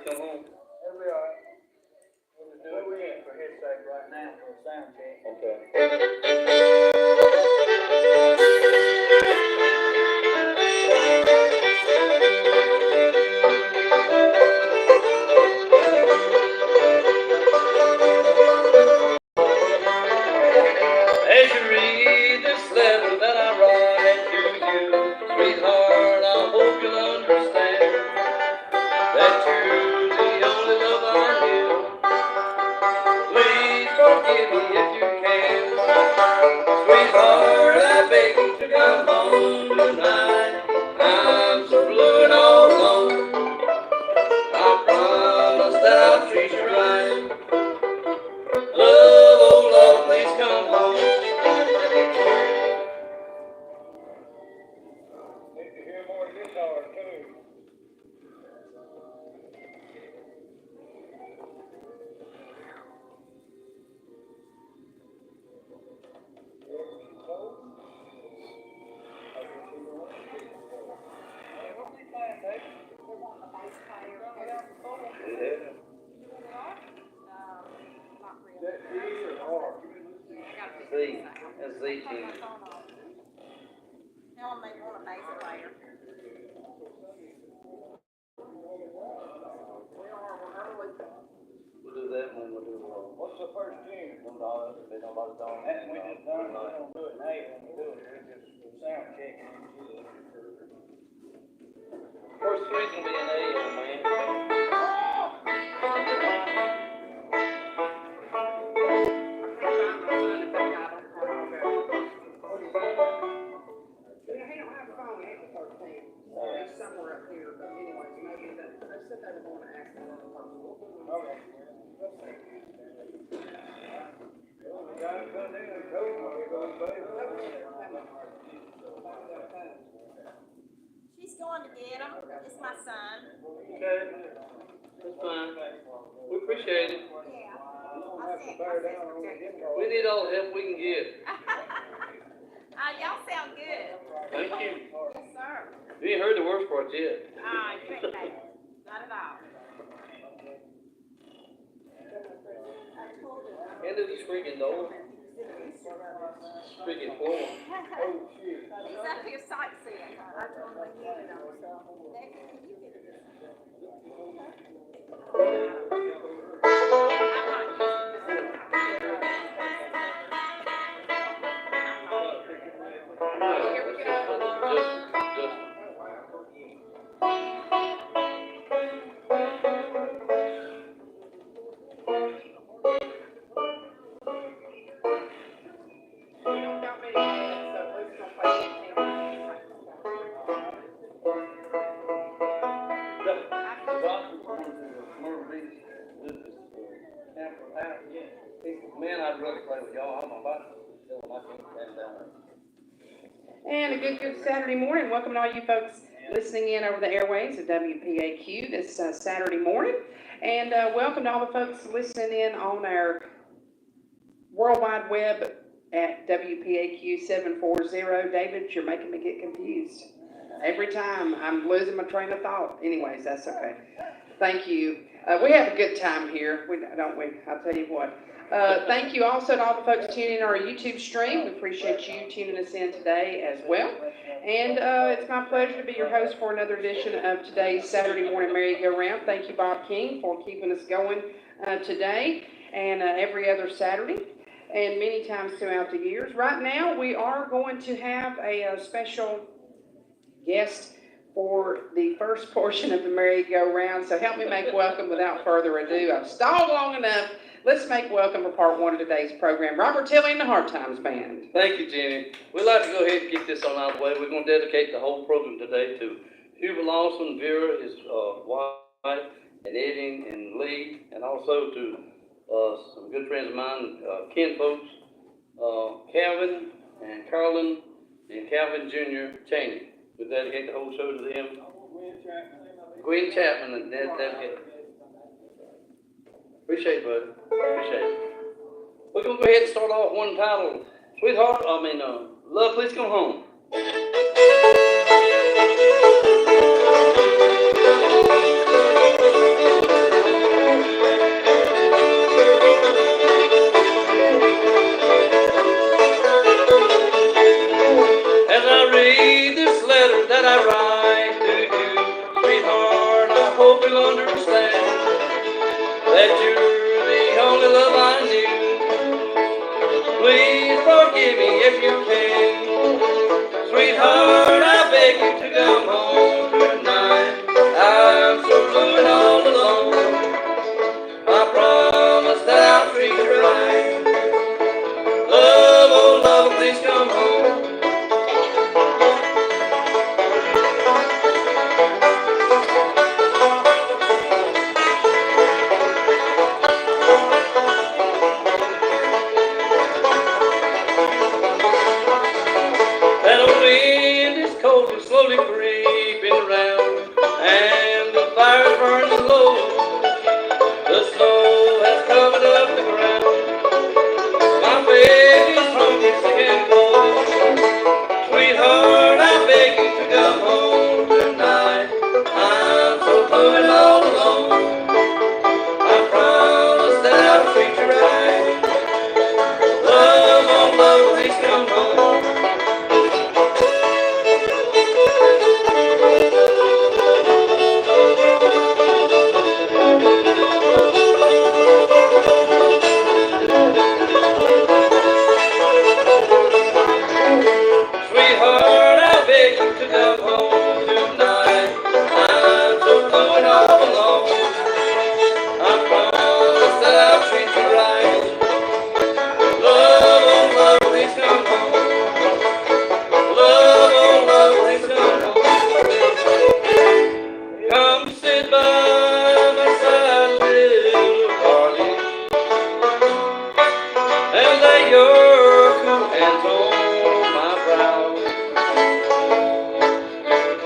come home. That'll be all right. We'll just do it again for his sake right now for a sound check. Okay. As you read this letter that I write to you, sweetheart, I hope you'll understand that you're the only love I knew. Please forgive me if you can. Sweetheart, I beg you to come home tonight. I'm so blue and all alone. I promise that I'll treat you right. Love, oh love, please come home. Need to hear more guitar too. Z. That's Z team. Tell them they want a bass player. We'll do that one. We'll do What's the first tune? $1. They don't bother doing That we just done, we don't do it now, when we do it, it's just sound check. First three's gonna be an A, old man. He don't have a phone at the 13th. He's somewhere up here, but anyway, maybe they said they were going to ask him another person. Okay. Guys, come in and go, we're going to play. She's going to get him. It's my son. Okay. That's fine. We appreciate it. Yeah. I We need all the help we can get. Y'all sound good. Thank you. Yes, sir. You ain't heard the worst part yet. You ain't bad. Not at all. End of this freaking door. Freaking floor. He's up here sightseeing. I told him to get him, so. Next, you get it. Man, I'd rather play with y'all. I'm about to tell them I can't stand down there. And a good Saturday morning. Welcome to all you folks listening in over the airwaves at WPAQ this Saturday morning. And welcome to all the folks listening in on our World Wide Web at WPAQ 740. David, you're making me get confused. Every time I'm losing my train of thought. Anyways, that's okay. Thank you. We have a good time here, don't we? I'll tell you what. Thank you also to all the folks tuning in our YouTube stream. We appreciate you tuning us in today as well. And it's my pleasure to be your host for another edition of today's Saturday Morning Merry-Go-Round. Thank you, Bob King, for keeping us going today and every other Saturday and many times throughout the years. Right now, we are going to have a special guest for the first portion of the merry-go-round. So help me make welcome without further ado. I've stalled long enough. Let's make welcome for part one of today's program. Robert Tilley and the Hard Times Band. Thank you, Jenny. We'd like to go ahead and get this on out of the way. We're going to dedicate the whole program today to Hubert Lawson, Vera, his wife, and Eddie and Lee, and also to some good friends of mine, Ken folks, Calvin and Carolyn and Calvin Jr. Cheney. We dedicate the whole show to them. Gwen Chapman and dedicate. Appreciate it, bud. Appreciate it. We're going to go ahead and start off one title. Love, Please Come Home. will understand that you're the only love I knew. Please forgive me if you can. Sweetheart, I beg you to come home tonight. I'm so blue and all alone. I promise that I'll treat you right. Love, oh love, please come home. That old wind is cold and slowly creeping around, and the fire's burning low. The snow has covered up the ground. My baby's hungry, sick and cold. Sweetheart, I beg you to come home tonight. I'm so blue and all alone. I promise that I'll treat you right. Love, oh love, please come home. Sweetheart, I beg you to come home tonight. I'm so blue and all alone. I promise that I'll treat you right. Love, oh love, please come home. Love, oh love, please come home. Come sit by my side, little darling, and lay your cool hands on my brow.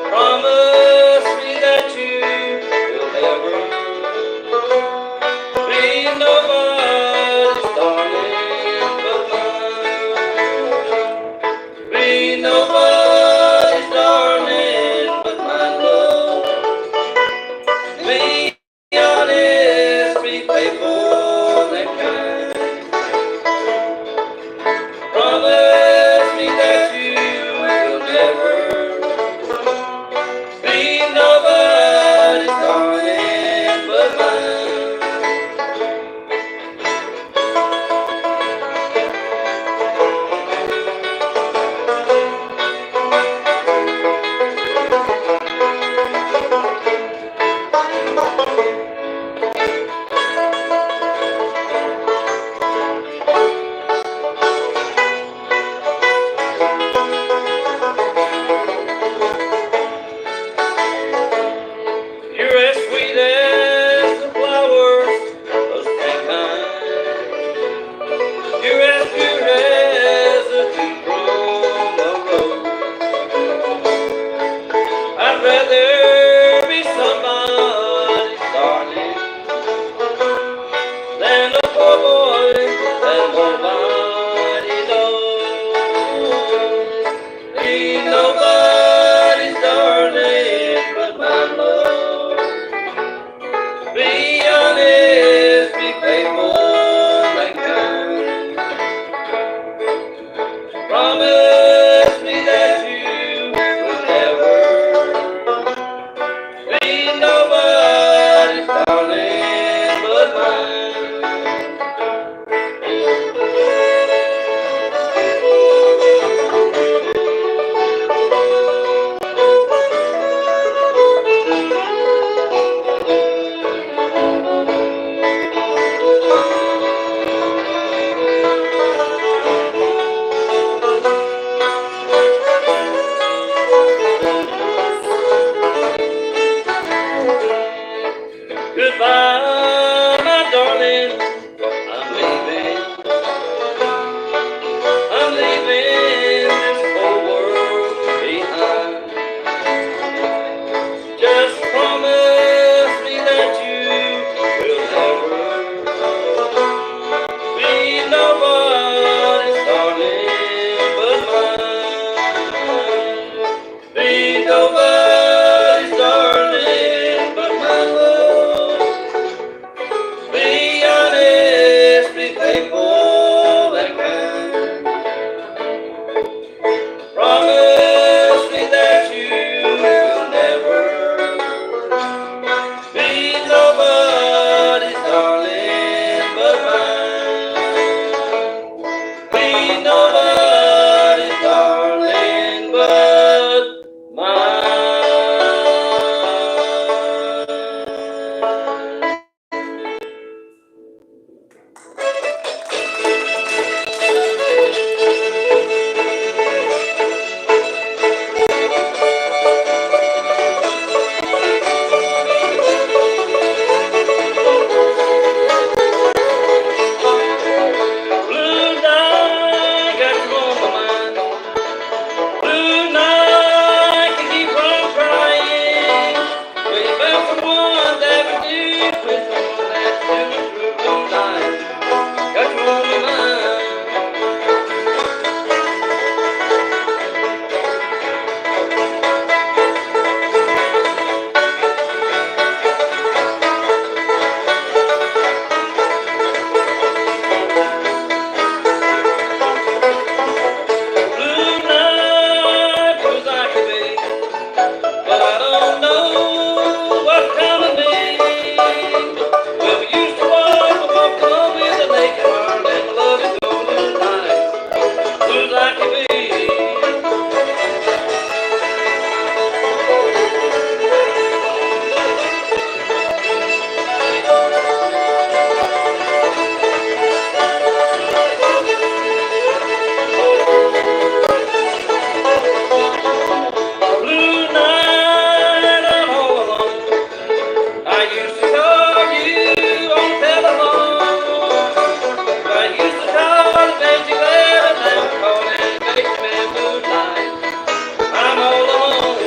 Promise me that you will never be nobody's darling but mine. Be nobody's darling but my love. Be one that refused, with someone that stood through blue lines. Got you on my mind. Blue night was like a bee, but I don't know what kind of bee. Well, we used to walk along with the naked heart and love is golden night. Blue like a bee. Blue night, I'm all alone. I used to call you on the telephone. I used to call the magic letter, now I'm calling basement moonlight. I'm all alone.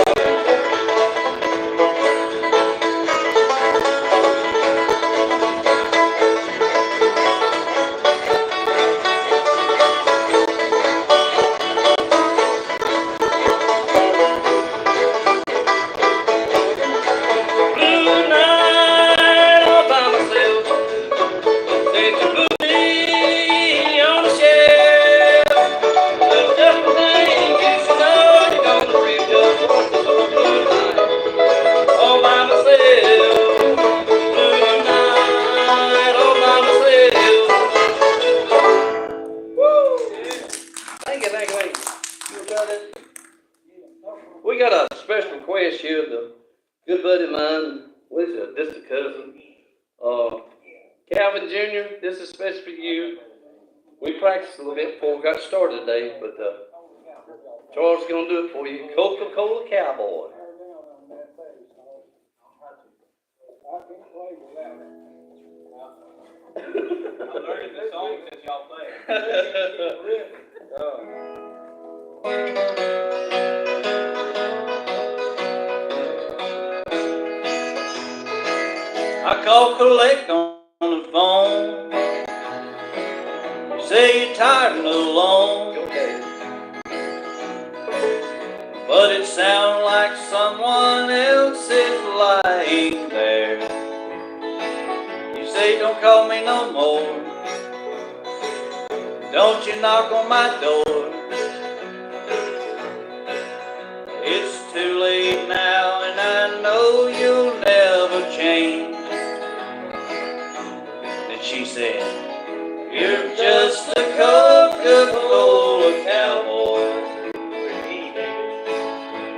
Blue night, all by myself. Since you put me on the shelf, there's just one thing you should know. You're gonna reap just once this old blue night. All by myself. Blue night, all by myself. Woo! Thank you, thank you, thank you. You got it? We got a special request here. The good buddy of mine, what is it? This is a cousin. Calvin Jr., this is special for you. We practiced a little bit before we got started today, but Charles is going to do it for you. Coca-Cola Cowboy. I can't play without it. I'm learning the song since y'all play it. I called collect on the phone. You say you're tired and alone, Okay. but it sounds like someone else is lying there. You say don't call me no more. Don't you knock on my door. It's too late now and I know you'll never change. And she said, you're just a Coca-Cola cowboy.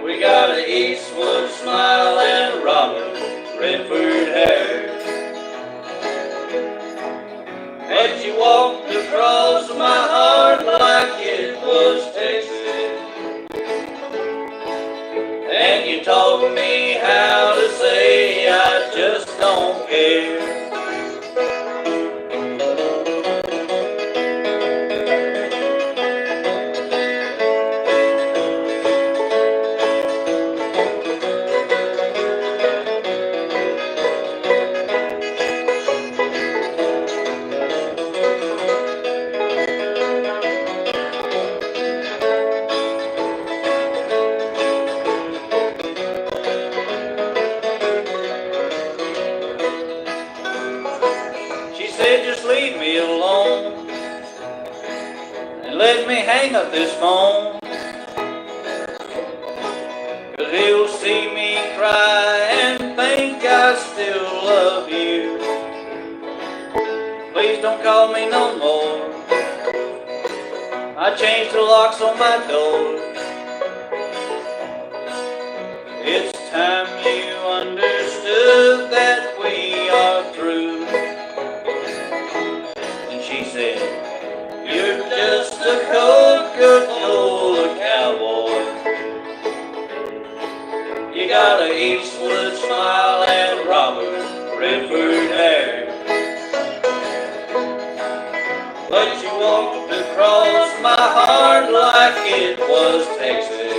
We got an Eastwood smile and Robert Redford hair. And you walked across my heart like it was Texas. And you taught me how to say I just don't care. She said just leave me alone and let me hang up this phone, 'cause he'll see me cry and think I still love you. Please don't call me no more. I changed the locks on my door. It's time you understood that we are through. And she said, you're just a Coca-Cola cowboy. You got an Eastwood smile and Robert Redford hair. But you walked across my heart like it was Texas.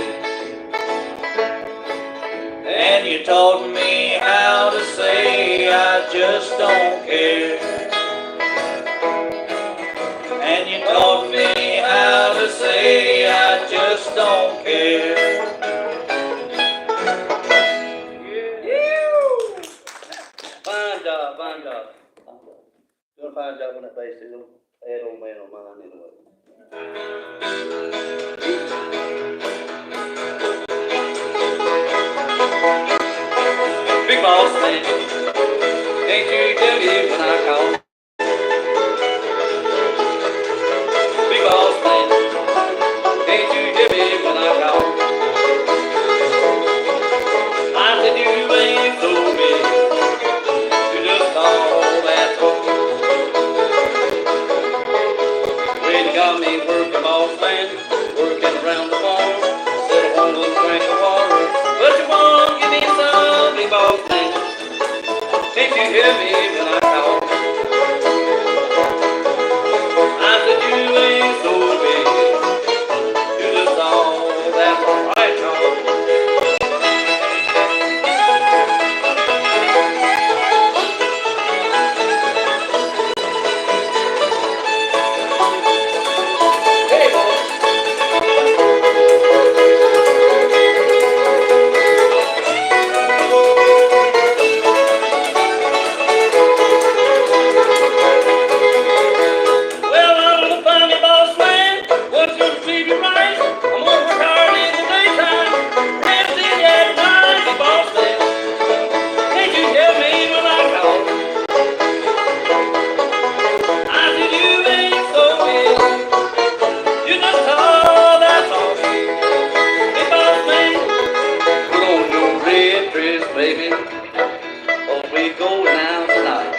And you taught me how to just don't care. And you taught me how to say I just don't care. Fine job, fine job. Doing a fine job on that bass, too. That old man on mine anyway. Big boss man, can't you tell me when I call? Big boss man, can't you tell me when I call? I said you ain't so big, you just all that talk. When you got me working, boss man, working around the farm, said I want a drink of water, but you won't give me some, big boss man. Can't you hear me when I call? I said you ain't so big, you just all that's alright, y'all. Hey, boy. Well, I'm gonna find me boss man, what's gonna treat you right? I'm gonna work hard in the daytime, rest in the night, you boss man. Can't you tell me when I call? I said you ain't so big, you just tall, that's all. Hey, boss man, put on your red dress, baby, or we go now tonight.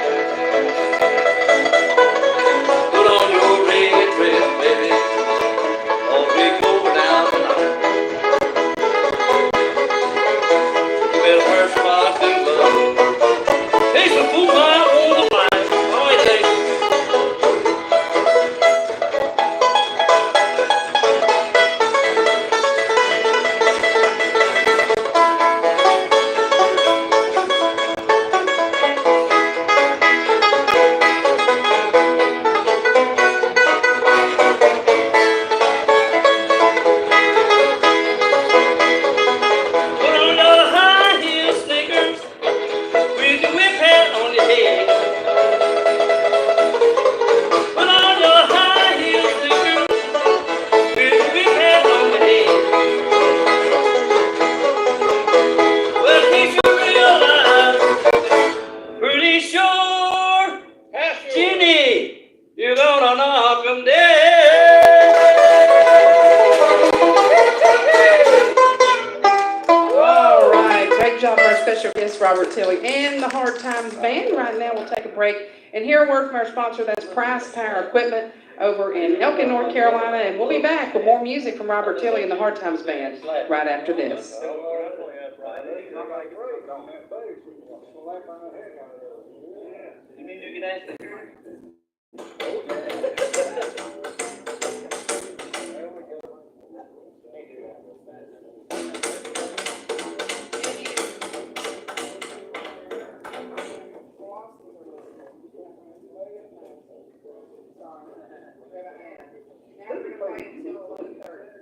Put on your red dress, baby, or we go down tonight. You better wear some boxing gloves. Take some food on the line. All right, ladies. Put on your high heel sneakers with your whip hat on your head. Put on your high heel sneakers with your whip hat on your head. Well, can't you realize pretty sure, Jenny, you're gonna knock 'em dead. All right, great job, our special guest, Robert Tilley, and the Hard Times Band. Right now, we'll take a break and hear a word from our sponsor, that's Price Power Equipment over in Elkin, North Carolina, and we'll be back with more music from Robert Tilley and the Hard Times Band right after this. You mean you can ask them? Now we're gonna wait until 11:30.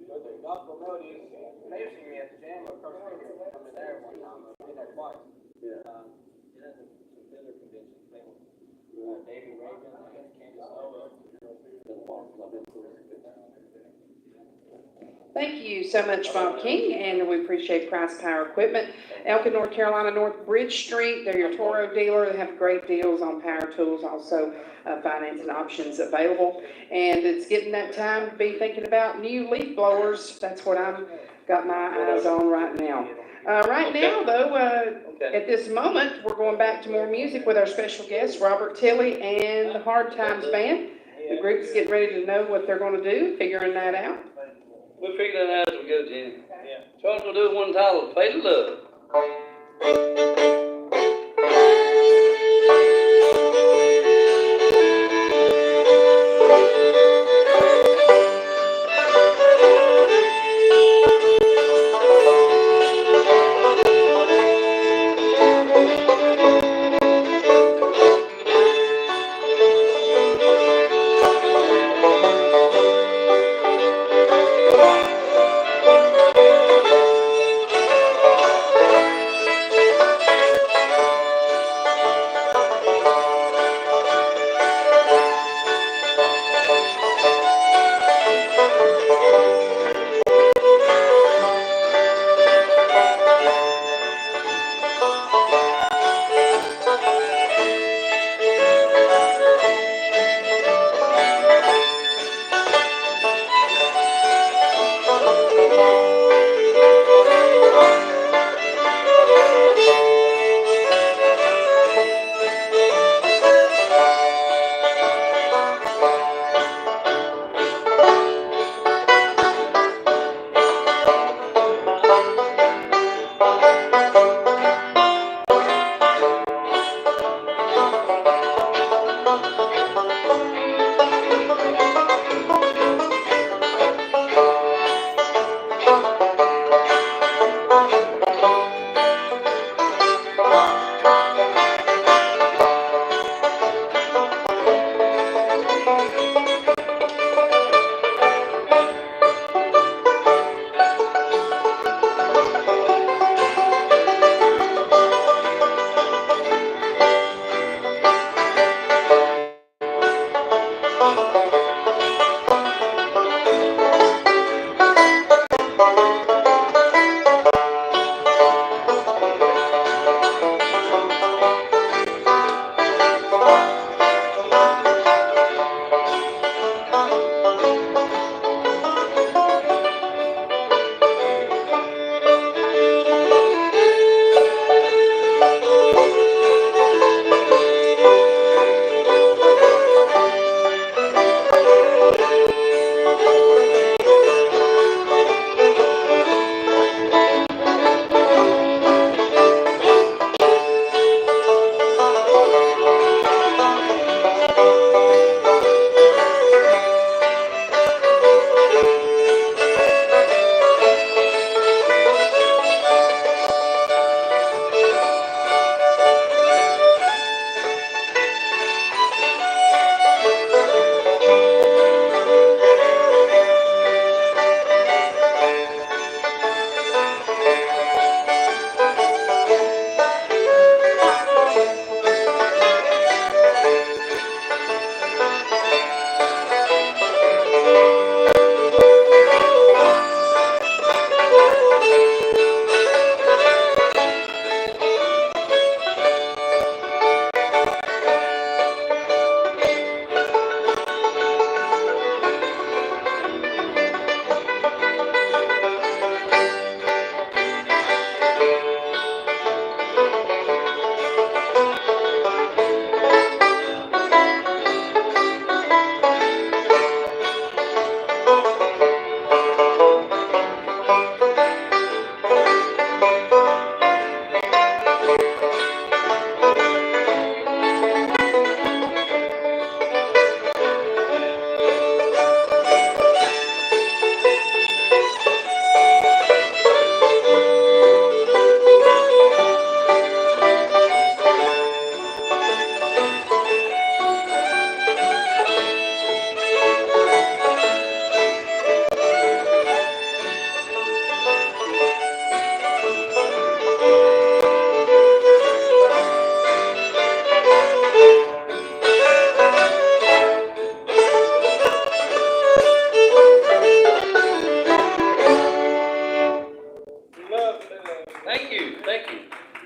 But the gospel melodies, they used to hear me at the jam, of course, I was there one time, I've been there twice. Yeah. Some other conventions, David Reagan, I guess Candace Owens. Thank you so much, Bob King, and we appreciate Price Power Equipment. Elkin, North Carolina, North Bridge Street, they're your Toro dealer. They have great deals on power tools, also financing options available. And it's getting that time to be thinking about new leaf blowers. That's what I've got my eyes on right now. Right now, though, at this moment, we're going back to more music with our special guest, Robert Tilley and the Hard Times Band. The group's getting ready to know what they're going to do, figuring that out. We'll figure that out as we go, Jenny. Yeah. Charles will do one title, Play the Love.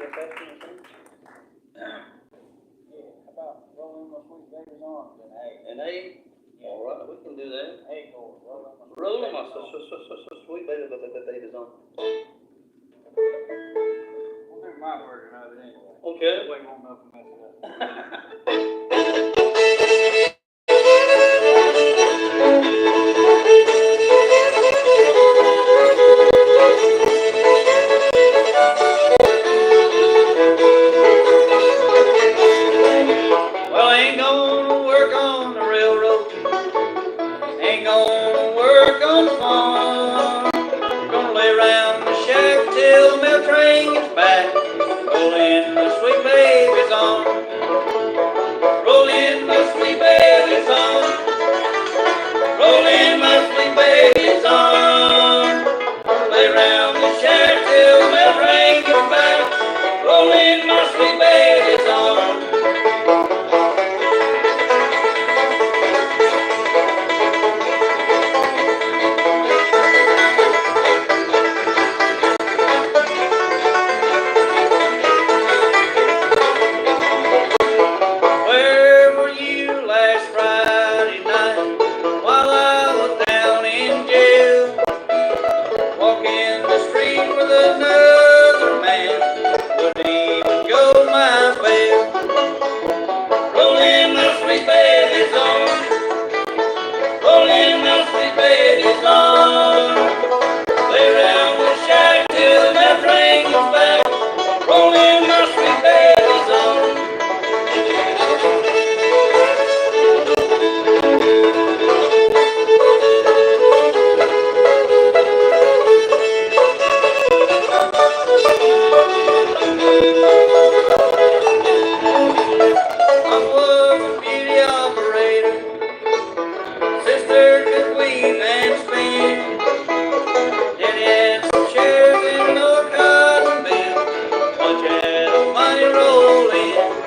Yeah, how about rolling my sweet baby's arms in A? An A? All right, we can do that. A chord, rolling my sweet Rolling my baby's arms. sweet baby's on. We'll do my version of it anyway. Okay. That way we won't know if we mess it up. Well, I ain't gonna work on the railroad, ain't gonna work on the farm. Gonna lay around the shack till the mail train gets back. Roll in the sweet baby's arms, roll in the sweet baby's arms, roll in my sweet baby's arms. Lay around the shack till the mail train gets back. Roll in my sweet baby's arms. Where were you last Friday night while I was down in jail? Walking the street with another man, wouldn't even go my bail. Rolling my sweet baby's arms, rolling my sweet baby's arms. Lay around the shack till my train gets back. Rolling my sweet baby's arms. I was a beauty operator, sister could weave and spin. Daddy had some shares in no cotton bill, watch had the money roll in.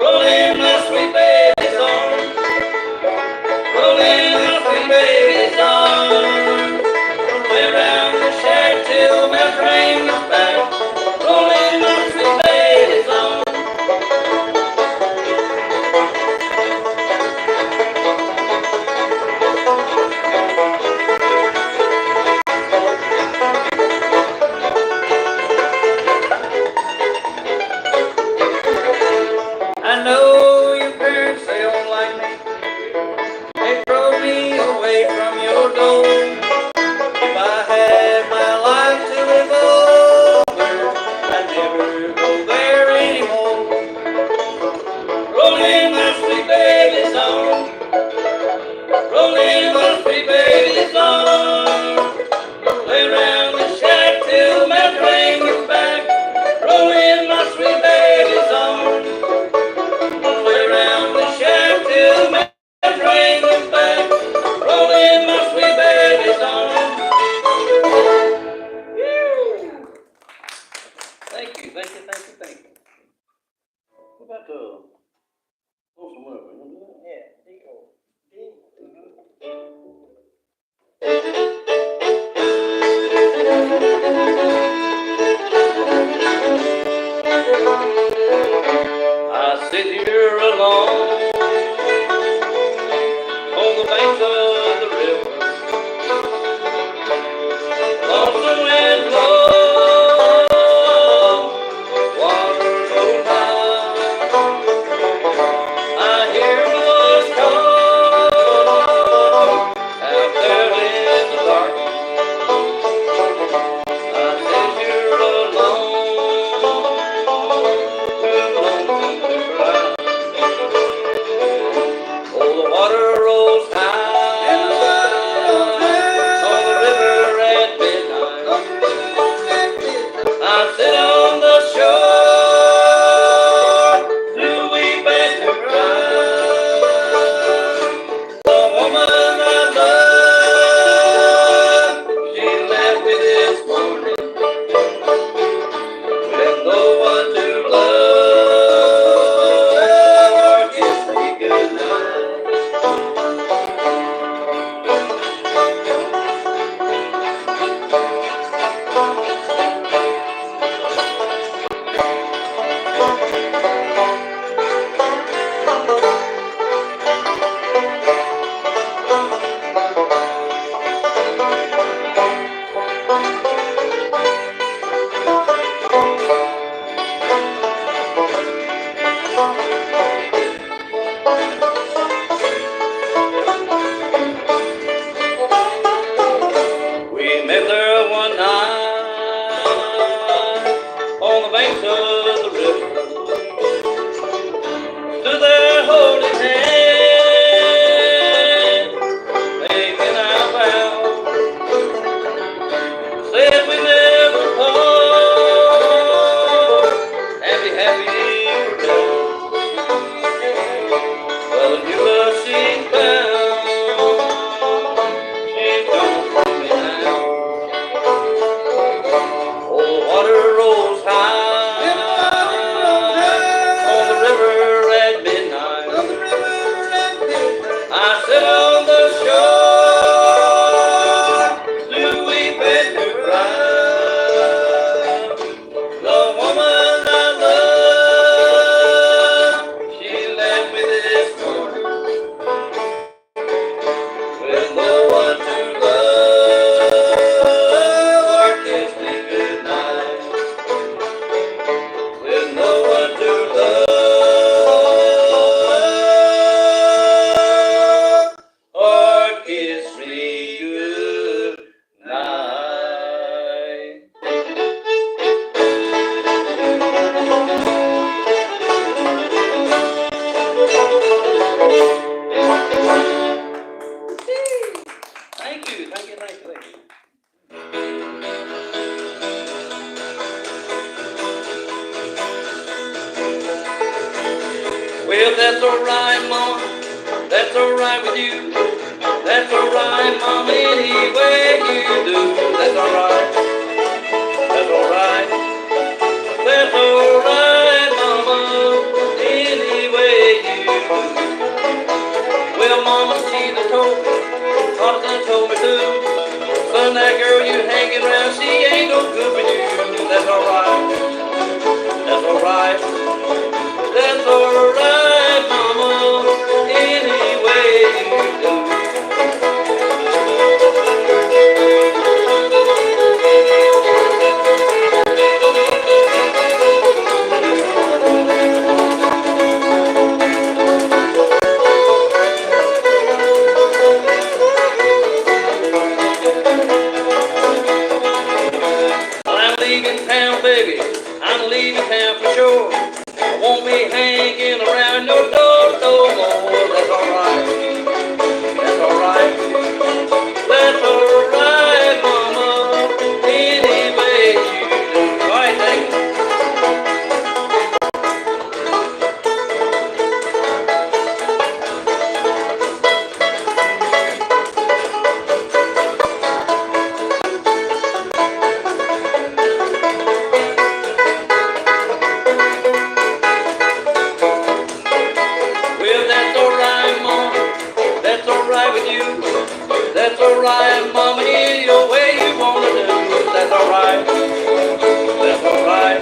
Roll in my sweet baby's arms, roll in my sweet baby's arms. Lay around the shack till my train gets back. Roll in my sweet baby's arms. I know your parents, they don't like me. They throw me away from your door. If I had my life to live over, I'd never go there anymore. Roll in my sweet baby's arms, roll in my sweet baby's arms. Lay around the shack till my train gets back. Roll in my sweet baby's arms. Lay around the shack till my train gets back. Roll in my sweet baby's arms. Thank you, thank you, thank you, thank you. What about Lonesome River? You wanna do that? Yeah, D chord. I sit here alone on the banks of the river. Lonesome and low, water goes high. I hear voice call out there in the dark. I sit here alone, too lonesome to cry. Well, that's alright, Mama, that's alright with you. That's alright, Mama, any way you do. That's alright, that's alright. That's alright, Mama, any way you do. Well, Mama, she done told me, Papa done told me too. Son, that girl you hanging around, she ain't no good for you. That's alright, that's alright. That's alright, Mama, any way you do. I'm leaving town, baby. I'm leaving town for sure. I won't be hanging around your door no more. That's alright. That's alright. That's alright, Mama. Any way you do. Alright, thank you. Well, that's alright, Mama. That's alright with you. That's alright, Mama. Any way you wanna do. That's alright. That's alright.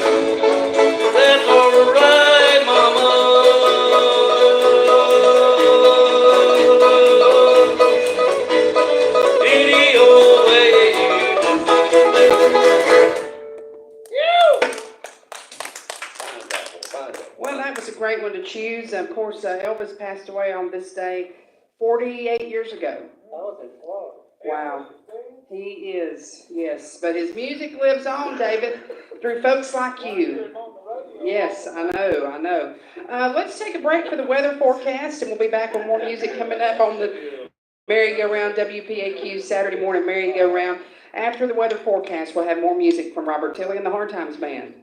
That's alright, Mama. Any old way you do. Well, that was a great one to choose. Of course, Elvis passed away on this day 48 years ago. Wow. He is, yes. But his music lives on, David, through folks like you. Yes, I know. Let's take a break for the weather forecast, and we'll be back with more music coming up on the merry-go-round WPAQ Saturday morning merry-go-round. After the weather forecast, we'll have more music from Robert Tilley and the Hard Times Band.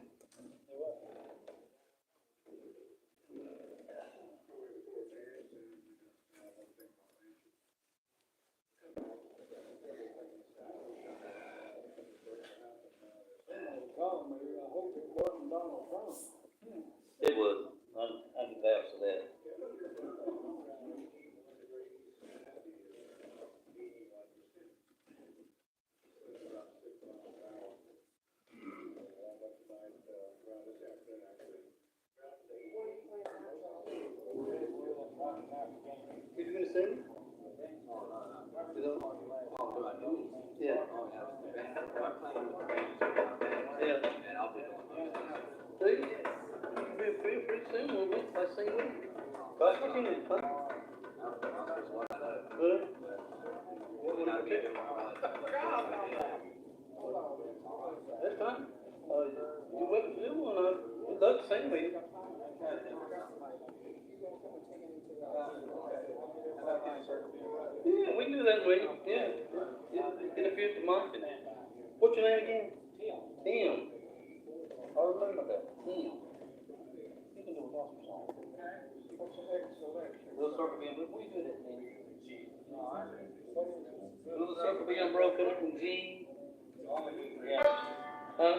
It was. I can vouch for that. Did you gonna sing? Yeah. Yeah. See? Feel free to sing with me. Let's sing with you. What you need, huh? Good. That's fine. You wouldn't do one, I'd love to sing with you. Yeah, we can do that with you. Yeah. Get a few to Moncton. What's your name again? Tim. I'll remember that. You can do a gospel song. Little circle being, what do you do that, Tim? G. Little circle being broken up in G. Yeah. Huh?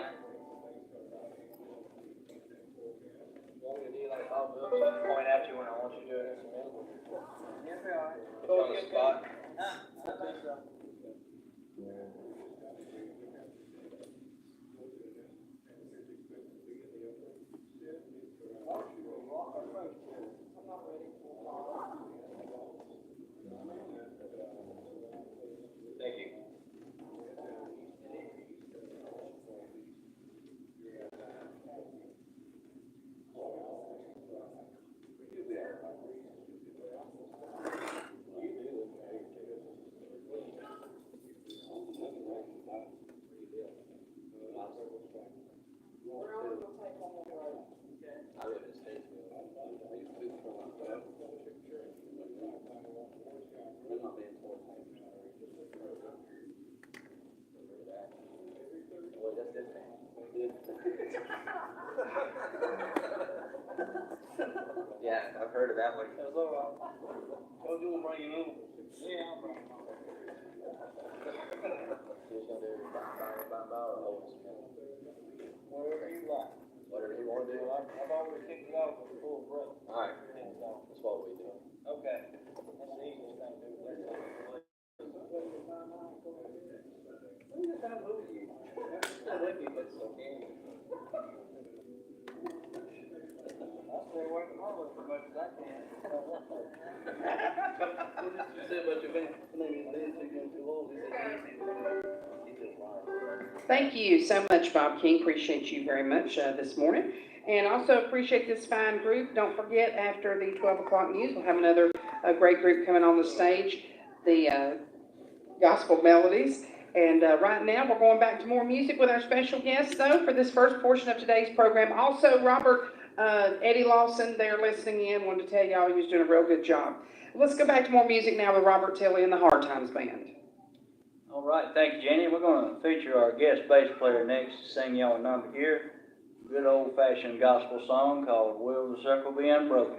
Point at you when I want you to do it. On the spot. Thank you. Yeah, I've heard of that one. That's all right. What you gonna bring it on? Yeah, I'm right. Whatever you like. Whatever you wanna do. Well, I've already kicked it off with a full breath. Alright, Kicked it off. that's what we do. Okay. That's the easiest thing to do. I'll stay away from all of it as much as I can. You said about your man, his name is Lynn, so you're too old, he said he just lied. Thank you so much, Bob King. Appreciate you very much this morning. And also appreciate this fine group. Don't forget, after the 12 o'clock news, we'll have another great group coming on the stage, the Gospel Melodies. And right now, we're going back to more music with our special guests, though, for this first portion of today's program. Also, Robert, Eddie Lawson, they're listening in. Wanted to tell y'all he was doing a real good job. Let's go back to more music now with Robert Tilley and the Hard Times Band. All right, thank you, Jenny. We're going to feature our guest bass player next to sing y'all a number here. Good old-fashioned gospel song called Will the Circle Be Unbroken.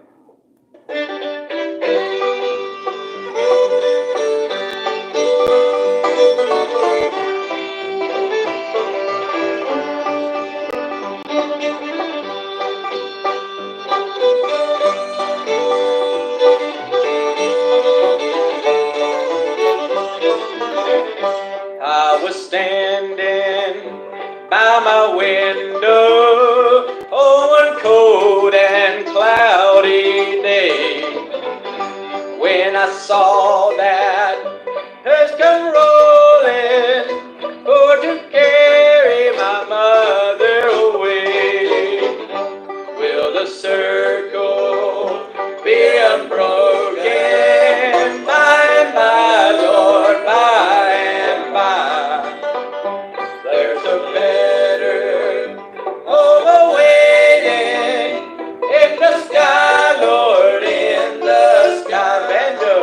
I was standing by my window, oh, one cold and cloudy day, when I saw that hearse come rolling for to carry my mother away. Will the circle be unbroken by and by, Lord, by and by? There's a better home awaiting in the sky, Lord, in the sky. Banjo.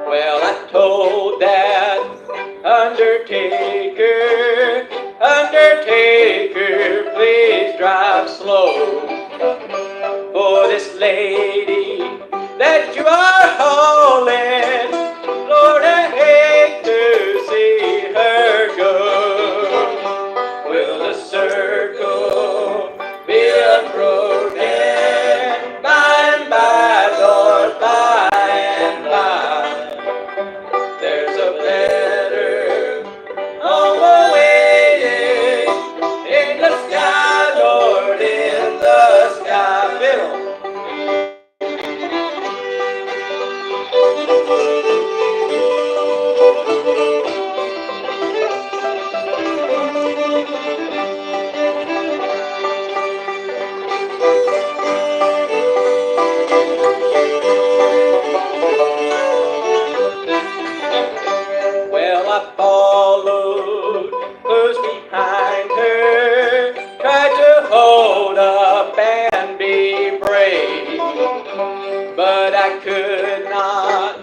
Well, I told that undertaker, undertaker, please drive slow. For this lady that you are hauling, Lord, I hate to see her go. Will the circle be unbroken by and by, Lord, by and by? There's a better home awaiting in the sky, Lord, in the sky. Fiddle. Well, I followed close behind her, tried to hold up and be brave, but I could not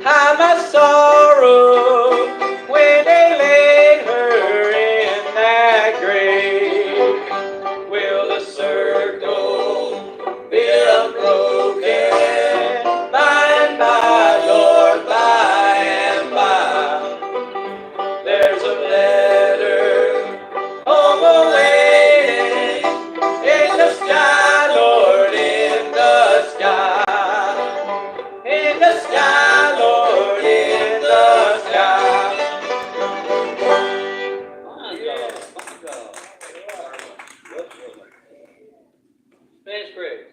hide my sorrow when they laid her in that grave. Will the circle be unbroken by and by, Lord, by and by? There's a better home awaiting in the sky, Lord, in the sky. In the sky, Lord, in the sky. My God, my God. Spanish praise.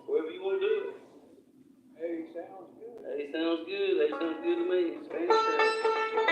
Wherever you want to do it. Hey, sounds good. Hey, sounds good. Hey, sounds good to me. Spanish praise.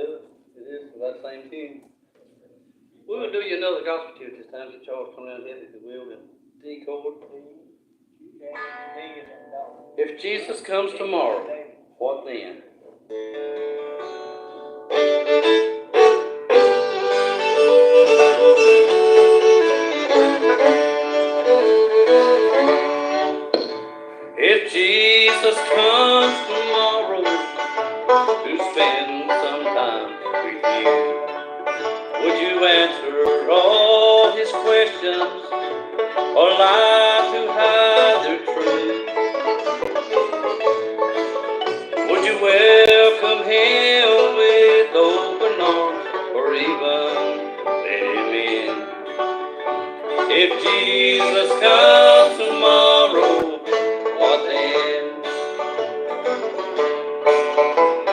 do it. It is that same tune. We will do you another gospel tune this time, so Charles come down here, if you will, and D chord. If Jesus comes tomorrow, what then? If Jesus comes tomorrow to spend some time with you, would you answer all his questions or lie to hide the truth? Would you welcome him with open arms or even let him in? If Jesus comes tomorrow, what then?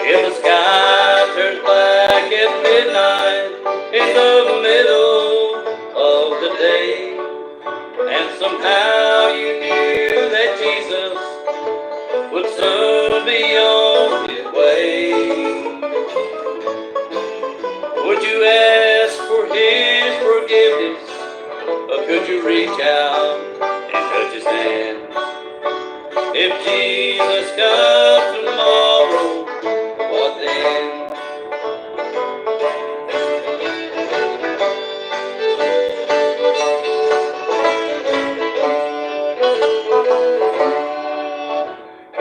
If the sky turns black at midnight in the middle of the day, and somehow you knew that Jesus would soon be on his way, would you ask for his forgiveness, or could you reach out and touch his hand? If Jesus comes tomorrow, what then?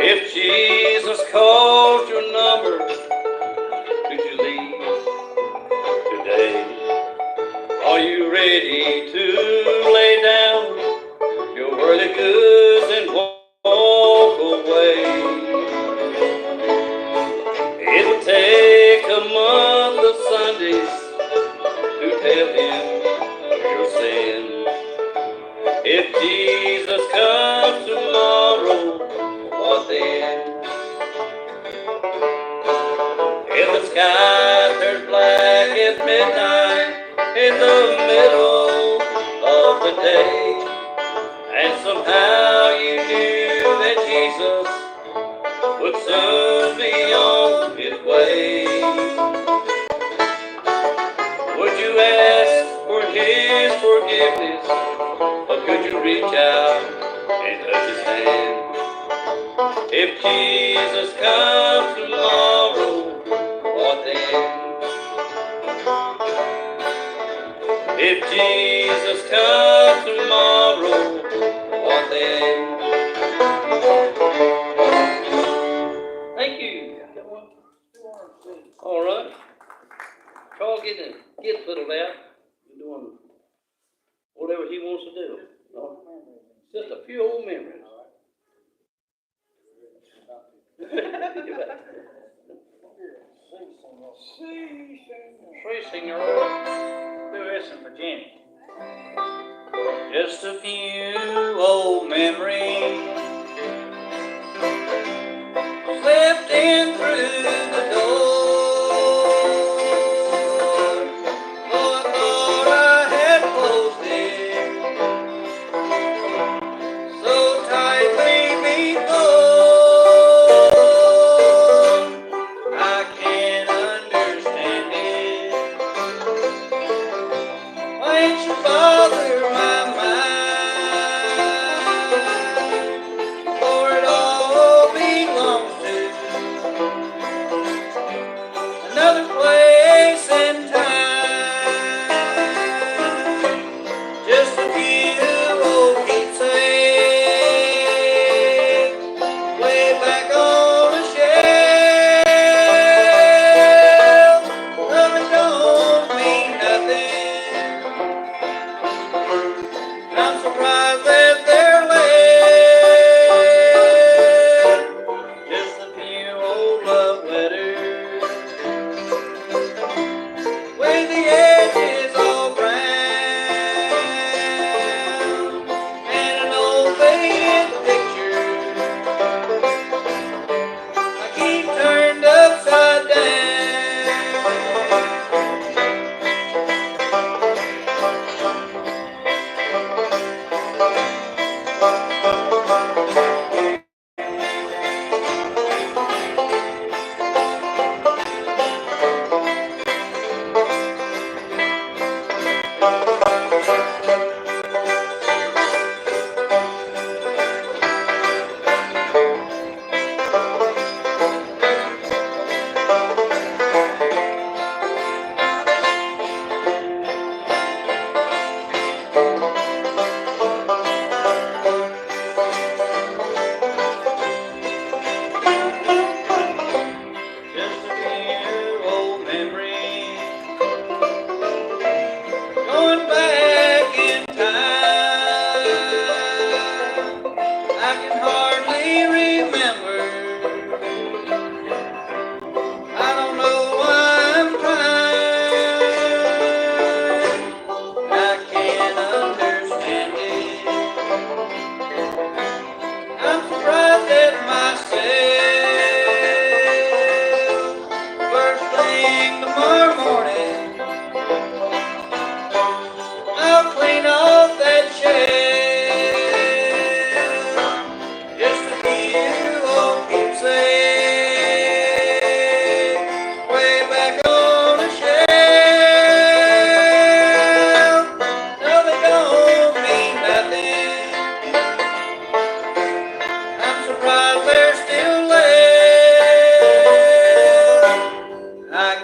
If Jesus calls your number, could you leave today? Are you ready to lay down your worldly goods and walk away? It would take a month of Sundays to tell him of your sins. If Jesus comes tomorrow, what then? If the sky turns black at midnight in the middle of the day, and somehow you knew that Jesus would soon be on his way, would you ask for his forgiveness, or could you reach out and touch his hand? If Jesus comes tomorrow, what then? If Jesus comes tomorrow, what then? Thank you. All right. Charles, get fiddled out. You're doing whatever he wants to do. No? Just a few old memories. Free singer. Do this one for Jenny. Just a few old memories slipped in through the door. Oh, I thought I had closed it so tightly before. I can't understand it. Why ain't you bother my mind? For it all belongs to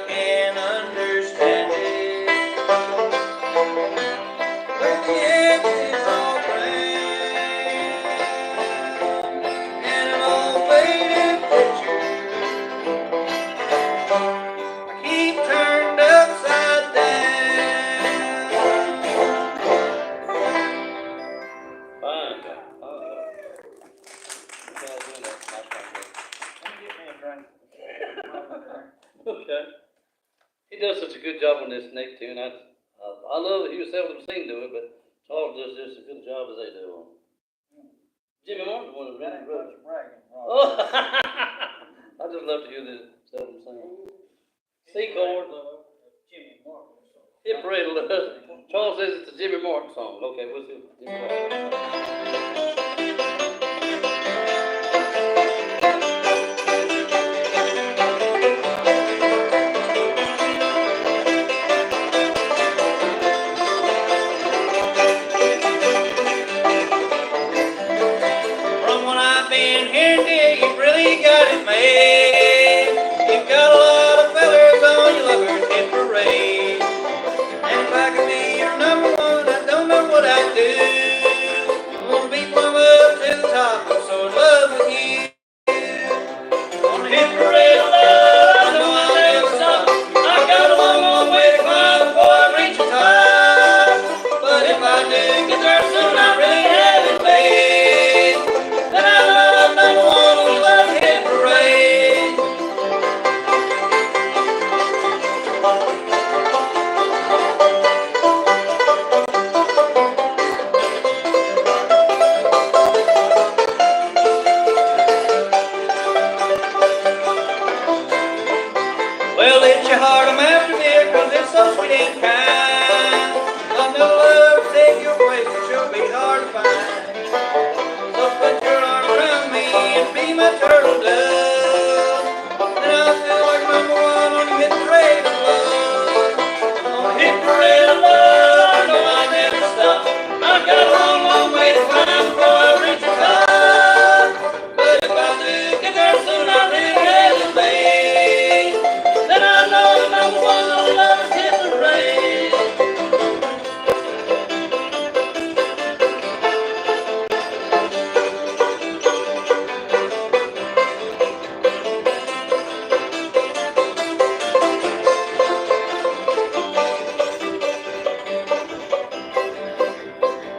can understand it. When the edge is all brown and an old faded picture I keep turned upside down. Fine, guy. You guys doing that? Nice one, Let me get me a drink. bro. Okay. He does such a good job on this next tune. I love that he was seldom seen do it, but Charles does just as good a job as they do on. Jimmy Martin, one of the That really ain't brothers. much bragging, Rob. Oh, I just love to hear this seldom sing. C chord, Jimmy Martin. hit parade love. Charles says it's a Jimmy Martin song. Okay, we'll see. Jimmy Martin. From what I've been hearing, dear, you've really got it made. You've got a lot of feathers on your lover's hit parade. And if I could be your number one, I don't know what I'd do. I wanna be plumb up to the top, I'm so in love with you. On the hit parade of love, I know I'll never stop. I got a long, long way to climb before I reach the top. But if I do get there soon, I really have it made. Then I know I'm number one on the love hit parade. Well, it's your heart I'm after, dear, 'cause it's so sweet and kind. I'll never love to take you away, but you'll be hard to find. So put your arm around me and be my turtle dove. And I'll feel like number one on the hit parade of love. On the hit parade of love, I know I'll never stop. I've got a long, long way to climb before I reach the top. But if I do get there soon, I really have it made. Then I know I'm number one on the lover's hit parade.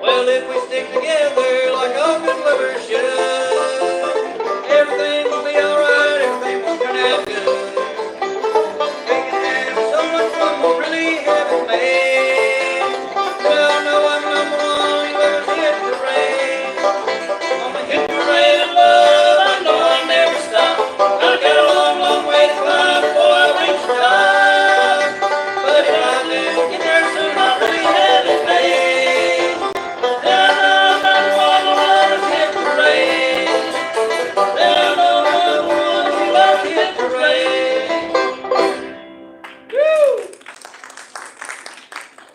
Well, if we stick together like all good lovers should, everything will be alright, everything will turn out good. We can have so much fun, we'll really have it made. Well, I know I'm number one, you better hit the parade. On the hit parade of love, I know I'll never stop. I've got a long, long way to climb before I reach the top. But if I do get there soon, I'll really have it made. Then I know I'm number one on love's hit parade. Then I know I'm number one on love's hit parade. Woo!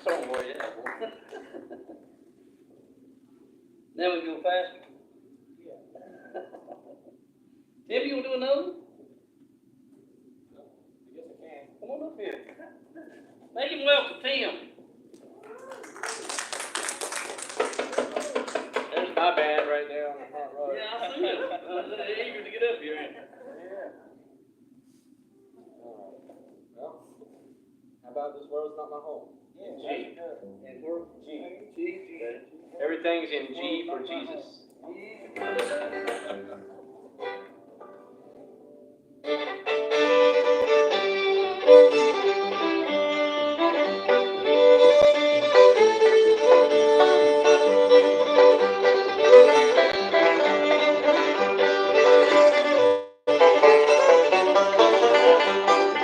Song for you, yeah, boy. Then we go faster. Tim, you wanna do another? I guess I can. Come on up here. Make him welcome, Tim. There's my band right there on the front row. Yeah, I see it. I was eager to get up here, ain't you? Yeah. Well, how about this world's not my home? G. And where? G. Everything's in G for Jesus.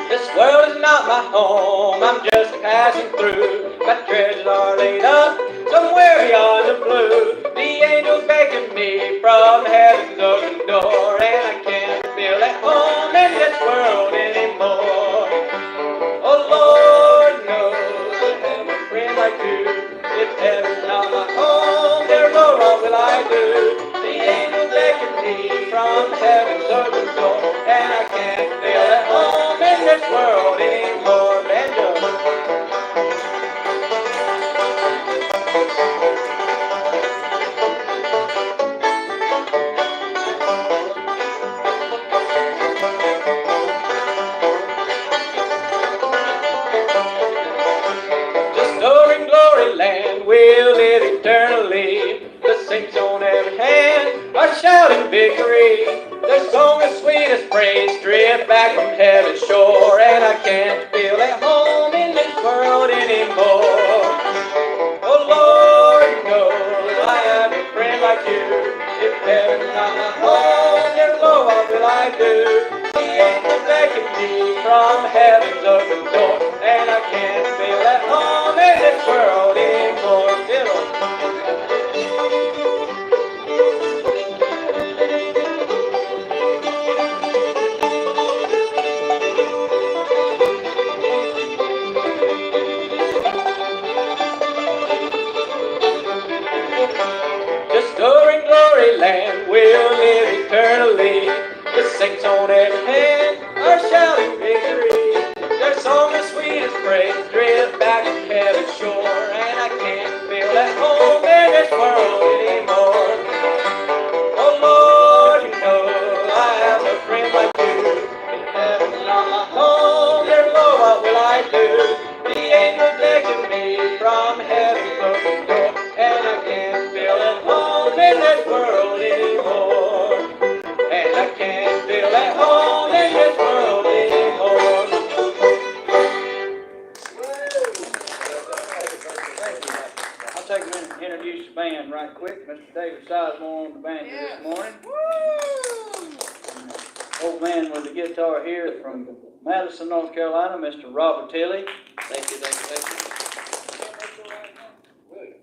This world is not my home, I'm just passing through. My treasures are laid up somewhere beyond the blue. The angels beckon me from heaven's open door, and I can't feel at home in this world anymore. Oh Lord knows I have a friend like you. If heaven's not my home, there's no wrong will I do. The angels beckon me from heaven's open door, and I can't feel at home in this world anymore. I can't feel at home in this world anymore. Oh Lord, you know I have a friend like you. If heaven's not my home, dear Lord, what will I do? The angels beckon me from heaven's open door, and I can't feel at home in this world anymore. And I can't feel at home in this world anymore. Thank you. I'll take a minute to introduce the band right quick. Mr. David Sizemore on the banjo this morning. Old man with the guitar here from Madison, North Carolina, Mr. Robert Tilley. Thank you, thank you, thank you.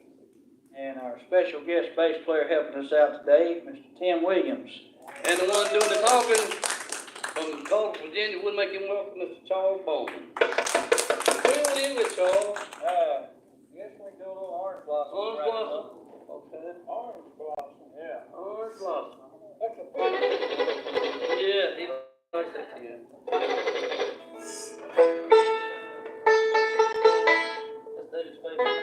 And our special guest bass player helping us out today, Mr. Tim Williams. And the one doing the talking from Gulf, Virginia, would make him welcome Mr. Charles Bowman. Where are you with, Charles? Guess we can do a little orange blossom. Orange blossom. Okay. Orange blossom, yeah. Orange blossom. That's a pretty. Yeah, he likes that tune. That's David's favorite.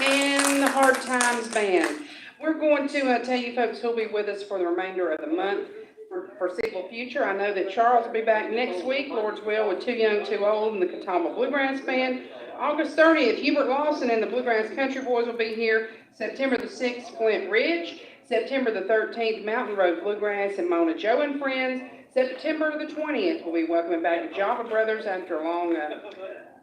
And the Hard Times Band. We're going to tell you folks who'll be with us for the remainder of the month for foreseeable future. I know that Charles will be back next week, Lord's will, with Too Young, Too Old and the Catawba Bluegrass Band. August 30th, Hubert Lawson and the Bluegrass Country Boys will be here. September the 6th, Flint Ridge. September the 13th, Mountain Road Bluegrass and Mona Joe and Friends. September the 20th, we'll be welcoming back the Java Brothers after a long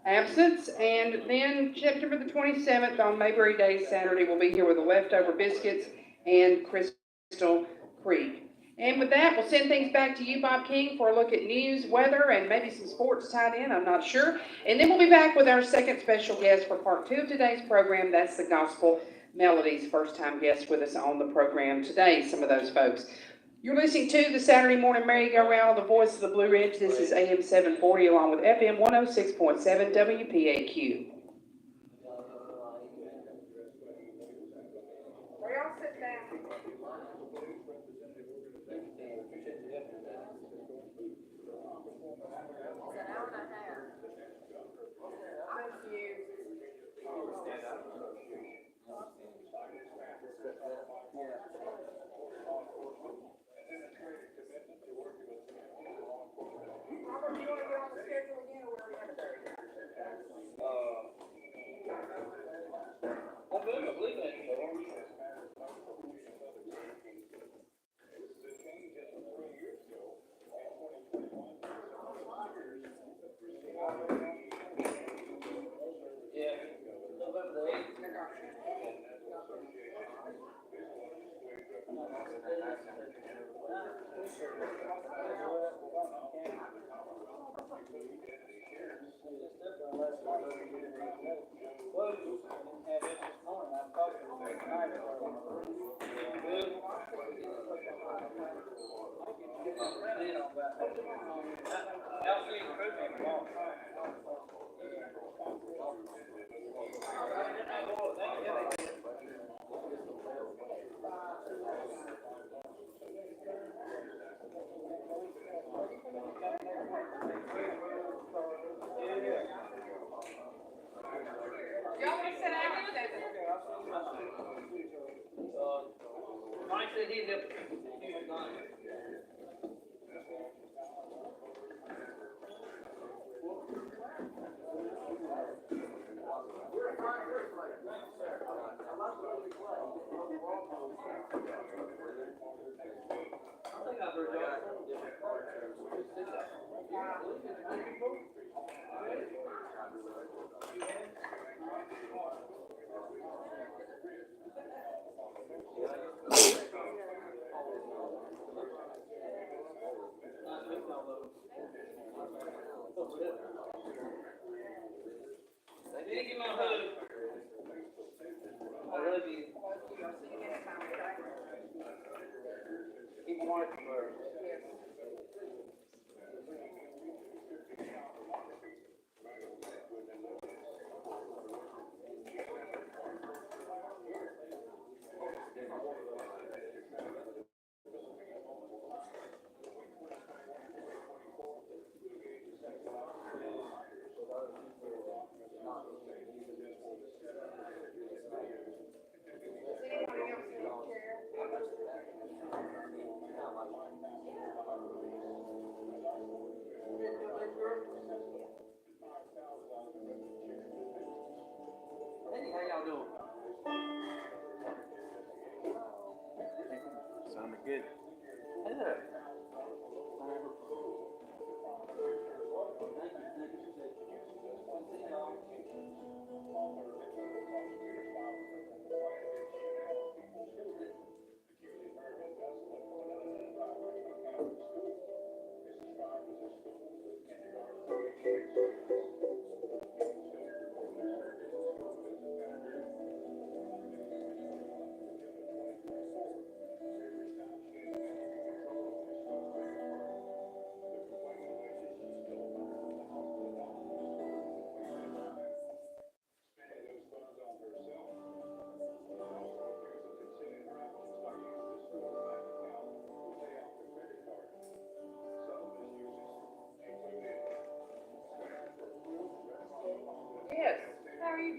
absence. And then September the 27th, on Mayberry Day, Saturday, we'll be here with the Leftover Biscuits and Crystal Creek. And with that, we'll send things back to you, Bob King, for a look at news, weather, and maybe some sports tied in, I'm not sure. And then we'll be back with our second special guest for part 2 of today's program. That's the Gospel Melodies, first-time guest with us on the program today, some of those folks. You're listening to the Saturday Morning Merry-Go-Round, the voice of the Blue Ridge. This is AM 740 along with FM 106.7 WPAQ. We all sit down. Robert, do you want to get on the schedule again? I believe that, yeah, November the 8th. Y'all wanna sit down? Mike said he's up. I think I've heard y'all. Thank you, my hug. I love you. Keep marching, bro. Hey, how y'all doing? Sounded good. Hey there. Yes. How are you?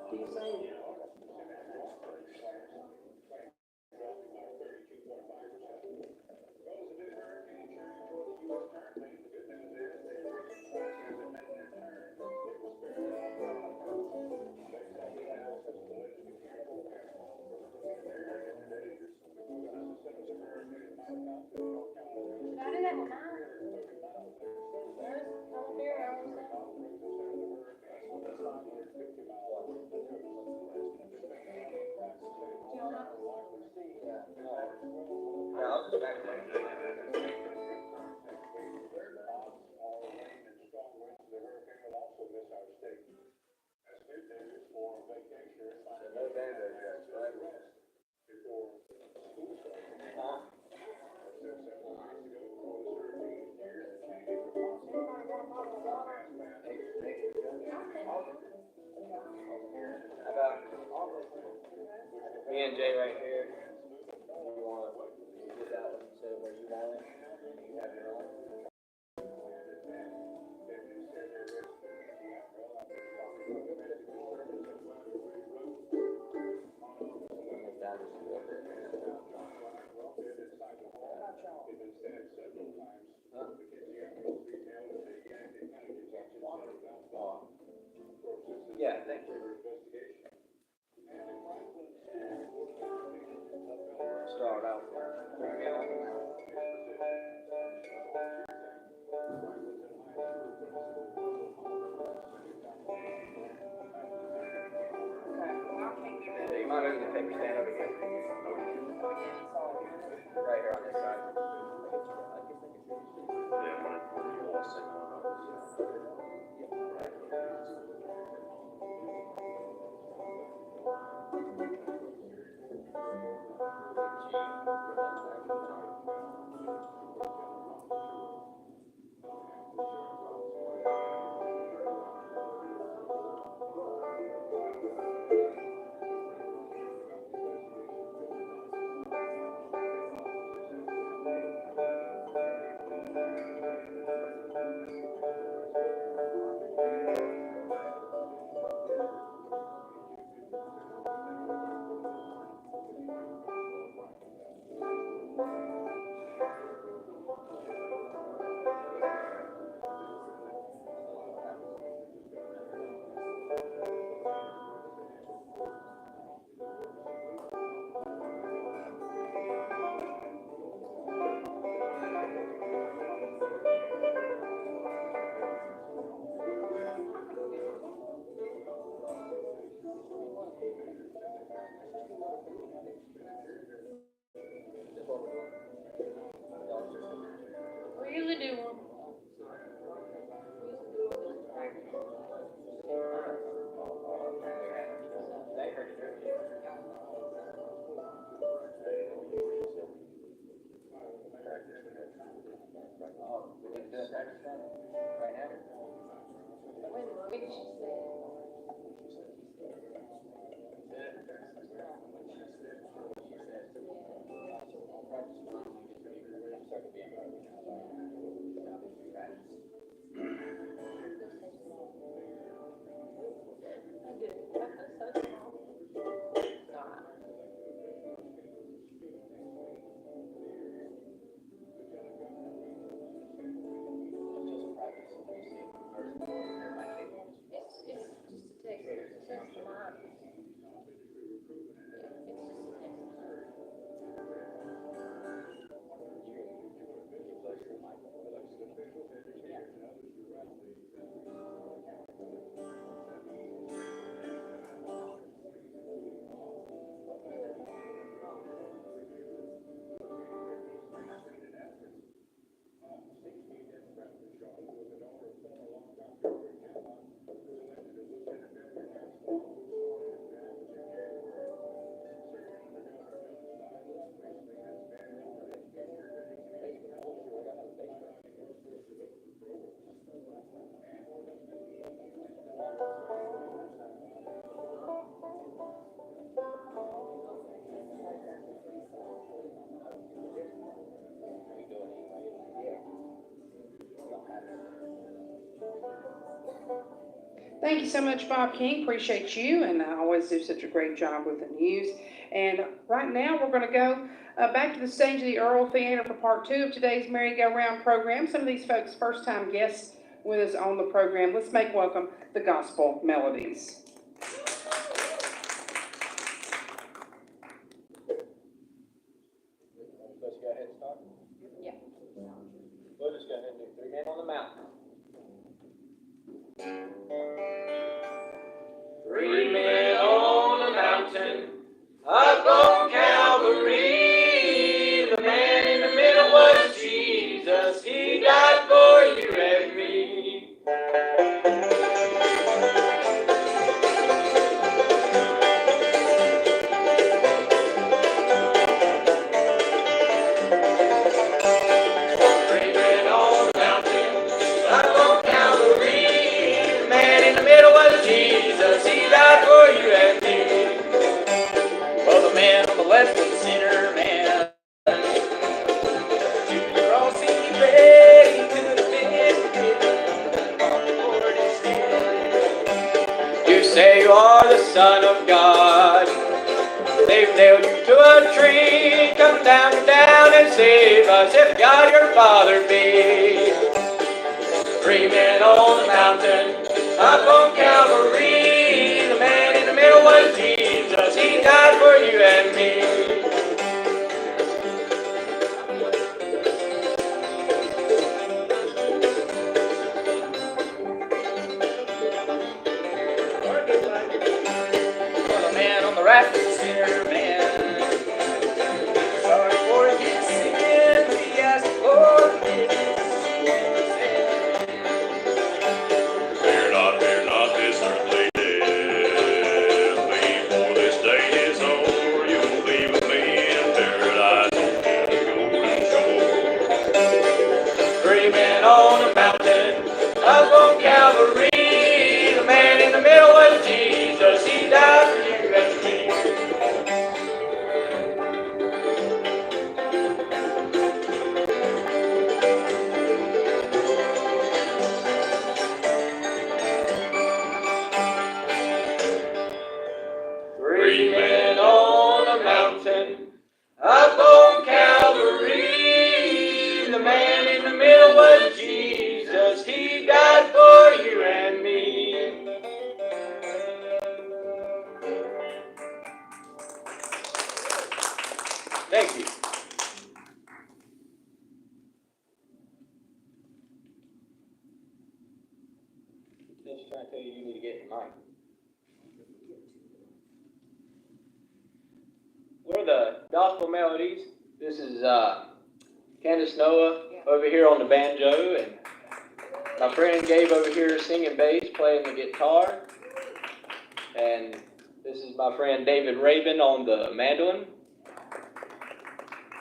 Do you sing? Me and Jay right here. You want to get that one instead of where you want it? You have your own. Yeah, thank you. Start out. Yeah, you might have to take your stand over here. Right here on this side. Really do. When did she say? It's just a text. It's just my. Thank you so much, Bob King. Appreciate you, and I always do such a great job with the news. And right now, we're going to go back to the stage of the Earl Theater for part 2 of today's merry-go-round program. Some of these folks, first-time guests with us on the program. Let's make welcome the Gospel Melodies. Let's go ahead and start. Yeah. We'll just go ahead and do Three Men on the Mountain. Three men on a mountain, up on Calvary. The man in the middle was Jesus. He died for you and me. Three men on a mountain, up on Calvary. The man in the middle was Jesus. He died for you and me. Well, the man on the left was a sinner man. To the cross he begged, he could have been forgiven. On the Lord instead. You say you are the Son of God. They've nailed you to a tree. Come down and save us if God your Father be. Three men on the mountain, up on Calvary. The man in the middle was Jesus. He died for you and me. For the man on the right was a sinner man. Sorry for his sins, he asked for forgiveness. Fear not this earthly death. Before this day is over, you'll be with me in paradise on the golden shore. Three men on a mountain, up on Calvary. The man in the middle was Jesus. He died for you and me. Three men on a mountain, up on Calvary. The man in the middle was Jesus. He died for you and me. Thank you. Just trying to tell you, you need to get in line. We're the Gospel Melodies. This is Candace Noah over here on the banjo, and my friend Gabe over here singing bass, playing the guitar. And this is my friend David Rabin on the mandolin.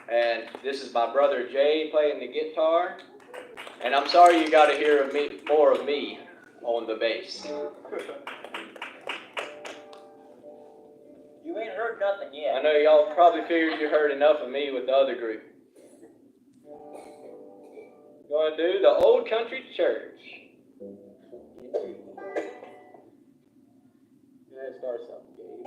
And this is my brother Jay playing the guitar. And I'm sorry you got to hear of me, more of me on the bass. You ain't heard nothing I yet. know y'all probably figured you heard enough of me with the other group. Going to do the Old Country Church. Let's start something, Gabe.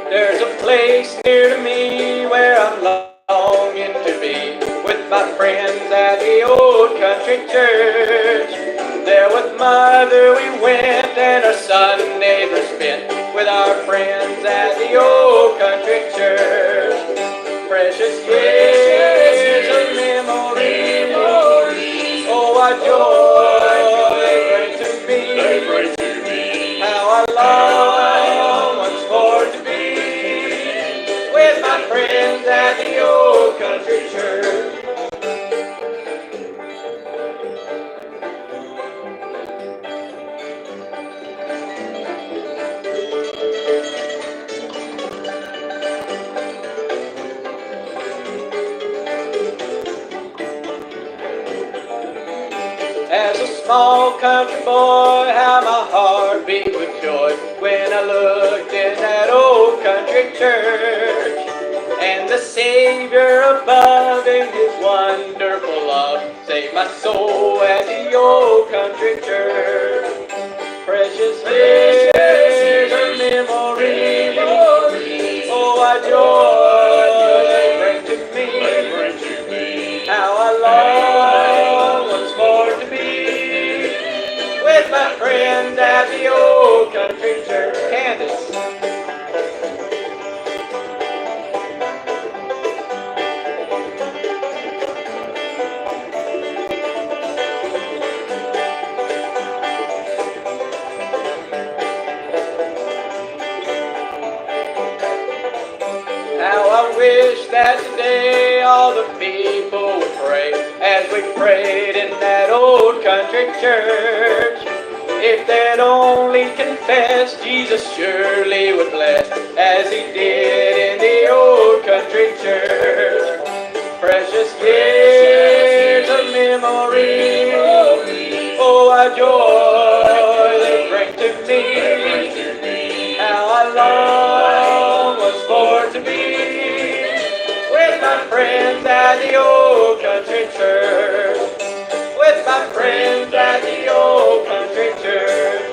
There's a place near to me where I'm longing to be with my friends at the Old Country Church. There with Mother we went and our Sundays were spent with our friends at the Old Country Church. Precious years of memory, oh what joy they bring to me. How I long once more to be with my friends at the Old Country Church. small country boy, how my heart beat with joy when I looked in that old country church. And the Savior above in His wonderful love saved my soul at the old country church. Precious years of memory, oh, what joy they bring to me. How I long once more to be with my friends at the old country church. Candace. How I wish that today all the people would pray as we prayed in that old country church. If they'd only confess, Jesus surely would bless as He did in the old country church. Precious years of memory, oh, what joy they bring to me. How I long once more to be with my friends at the old country church. With my friends at the old country church.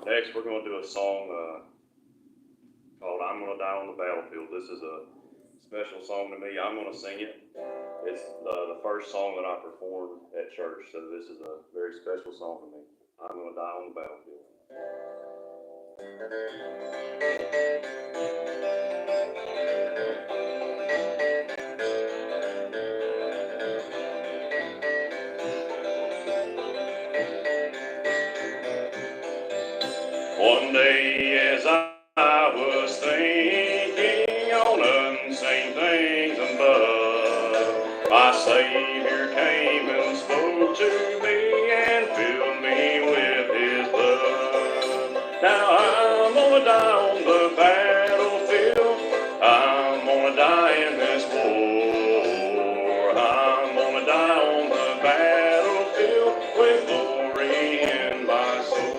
Next, we're going to do a song called I'm Gonna Die on the Battlefield. This is a special song to me. I'm going to sing it. It's the first song that I performed at church, so this is a very special song for me. I'm Gonna Die on the Battlefield. One day as I was thinking on unseen things above, my Savior came and spoke to me and filled me with His blood. Now I'm gonna die on the battlefield. I'm gonna die in this war. I'm gonna die on the battlefield with glory in my soul.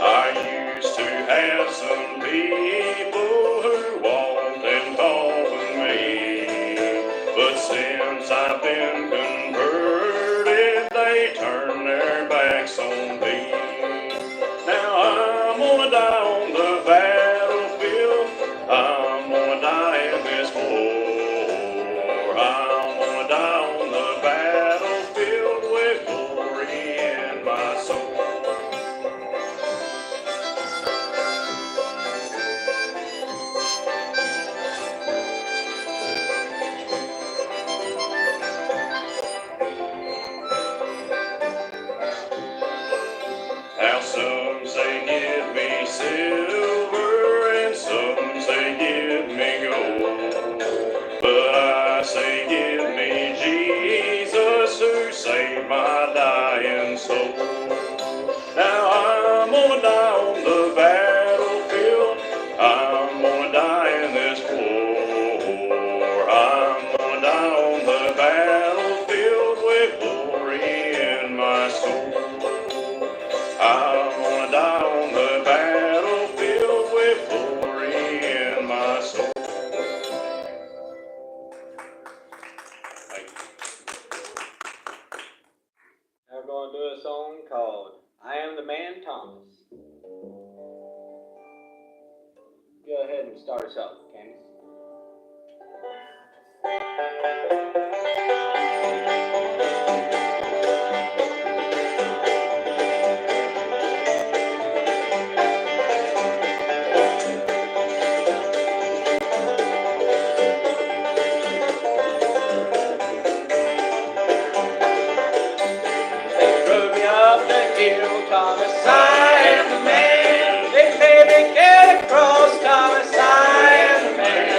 I used to have some people who walked and talked with me, but since I've been converted, they turn their backs on me. Now I'm gonna die on the battlefield. I'm gonna die in this war. I'm gonna die on the battlefield with glory in my soul. Now some say give me silver and some say give me gold, but I say give me Jesus who saved my dying soul. Now I'm gonna die on the battlefield. I'm gonna die in this war. I'm gonna die on the battlefield with glory in my soul. I'm gonna die on the battlefield with glory in my soul. Thank you. Now we're going to do a song called I Am the Man Thomas. Go ahead and start us off, Candace. They drove me up the hill, Thomas, I am the man. They made me get across, Thomas, I am the man.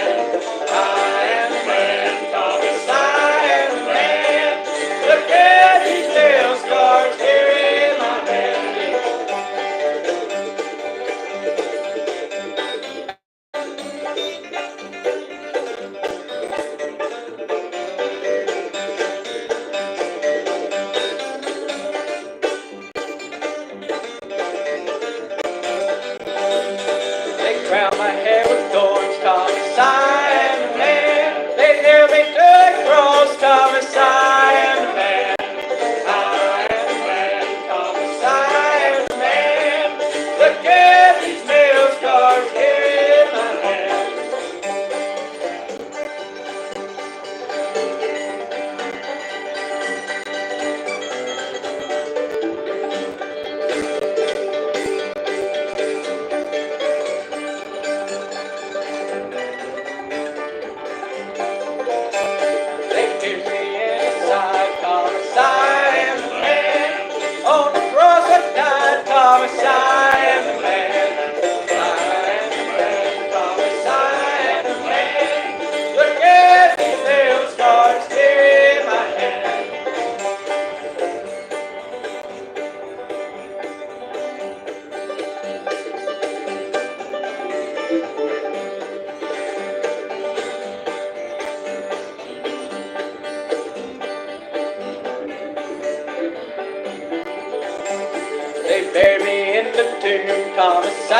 Thomas, I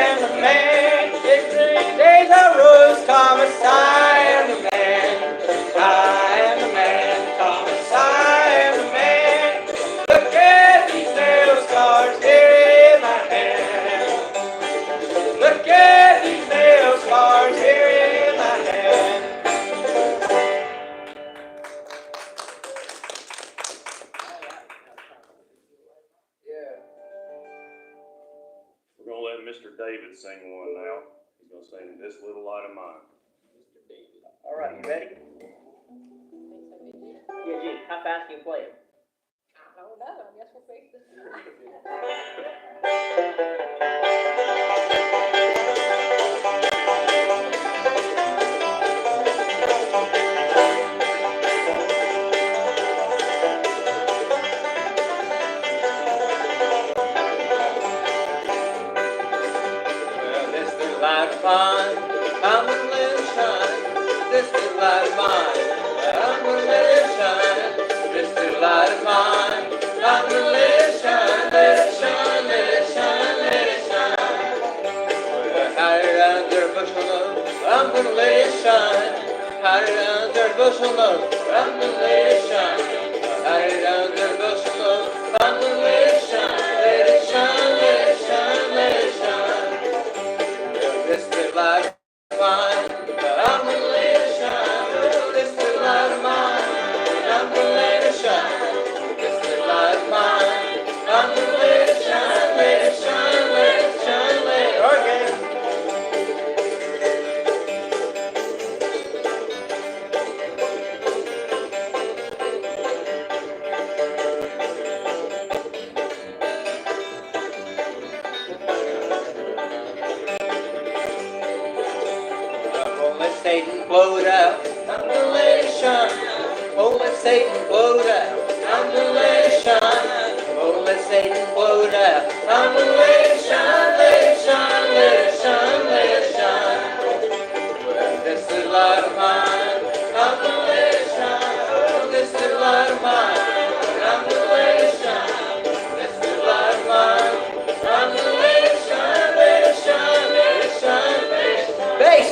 am the man. In 3 days I rose, Thomas, I am the man. I am the man, Thomas, I am the man. Look at these nail scars here in my hand. Look at these nail scars here in my hand. We're gonna let Mr. David sing one now. He's gonna sing This Little Light of Mine. All right, you ready? Yeah, G, how fast can you play it? I don't know, I guess we'll fix this. Well, this little light of mine, I'm gonna let it shine. This little light of mine, I'm gonna let it shine. This little light of mine, I'm gonna let it shine, let it shine, let it shine, let it shine. Well, hide it under a bushel of, I'm gonna let it shine. Hide it under a bushel of, I'm gonna let it shine. Hide it under a bushel of, I'm gonna let it shine, let it shine, let it shine, let it shine. This little light of mine, I'm gonna let it shine. Oh, this little light of mine, I'm gonna let it shine. This little light of mine, I'm gonna let it shine, let it shine, let it shine, let it again. I'm gonna let Satan blow it out. I'm gonna let it shine. Oh, let Satan blow it out. I'm gonna let it shine. Oh, let Satan blow it out. I'm gonna let it shine, let it shine, let it shine, let it shine. Well, this little light of mine, I'm gonna let it shine. Oh, this little light of mine, I'm gonna let it shine. This little light of mine, I'm gonna let it shine, let it shine, let it shine, let it shine. Bass!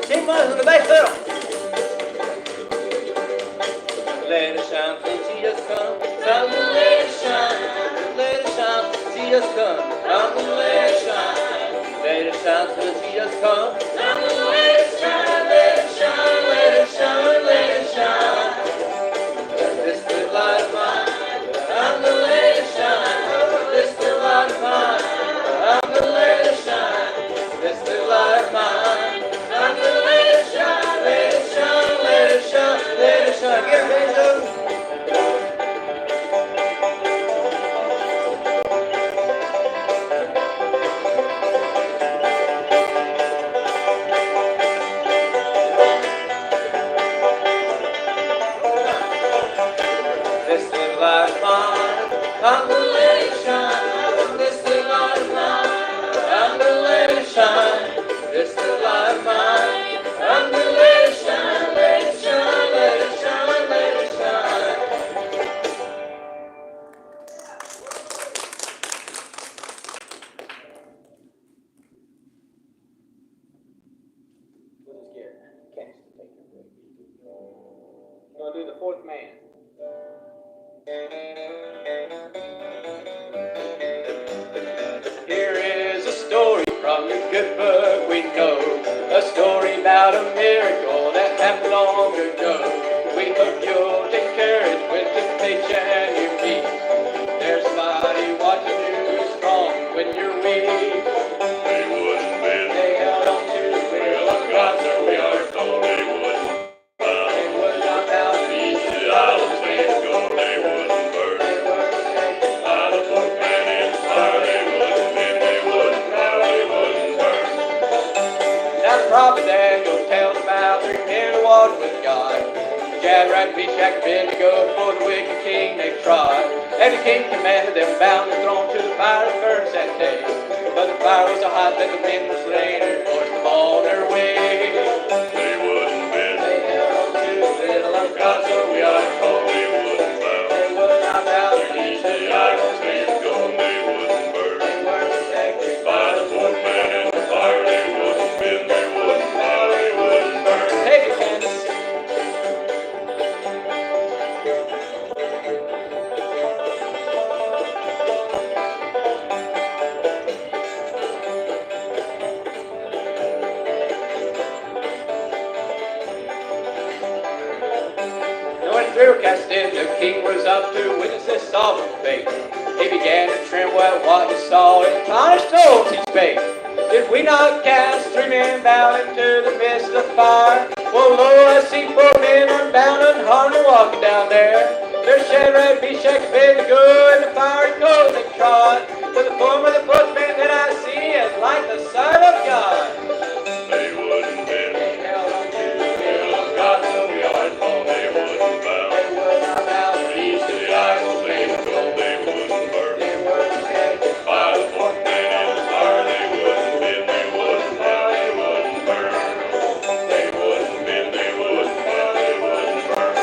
Team on the bass pedal. Let it shine, since Jesus come. I'm gonna let it shine. Let it shine, since Jesus come. I'm gonna let it shine. Let it shine, since Jesus come. I'm gonna let it shine. Let it shine, let it shine, let it shine. This little light of mine, I'm gonna let it shine. Oh, this little light of mine, I'm gonna let it shine. This little light of mine, I'm gonna let it shine, let it shine, let it shine, let it shine. Get ready, Joe. This little light of mine, I'm gonna let it shine. This little light of mine, I'm gonna let it shine. This little light of mine, I'm gonna let it shine, let it shine, let it shine, let it shine. We'll just get Cass to take your break. We're gonna do the fourth man. Here is a story from the good book we know, a story about a miracle that happened long ago. We hope you'll take courage with the faith and your feet. There's somebody watching you strong when you're weak. They wouldn't bend. They held on to the will of God, so we are told They wouldn't bow. they would not bow to These two idols made of gold, they wouldn't burn. they wouldn't take By the bookman in fire, they wouldn't bend, they wouldn't bow, they wouldn't burn. Now the prophet Daniel tells about 3 men who walked with God. Shadrach, Meshach, Abednego, before the wicked king they trod. And the king commanded them bound and thrown to the fiery furnace that day. But the fire was so hot that the men were slain and forced them on their way. They wouldn't bend. They held on to the will of God, so we are called. They wouldn't bow. They would not bow to East the the idols. idols they had gone. They wouldn't burn. They were protected By the fourth man in the fire, they wouldn't bend. They wouldn't bow. They wouldn't burn. Take it, Candace. When through cast in, the king was up to witness this solemn fate. He began to tremble at what he saw, and tarnished souls he spake. Did we not cast 3 men bow into the midst of fire? Well, lo, I see 4 men unbound, unharmed, and walking down there. There's Shadrach, Meshach, Abednego, and the fiery coals they trod. But the form of the 4th man that I see is like the Son of God. They wouldn't bend. They held on to the Will will of of God, God, so we are called. They wouldn't bow. they would not bow to East the idols they had gone. They wouldn't burn. They were protected By the fourth man in the fire, they wouldn't bend. They wouldn't bow. They wouldn't burn. They wouldn't bend. They wouldn't bow. They wouldn't burn.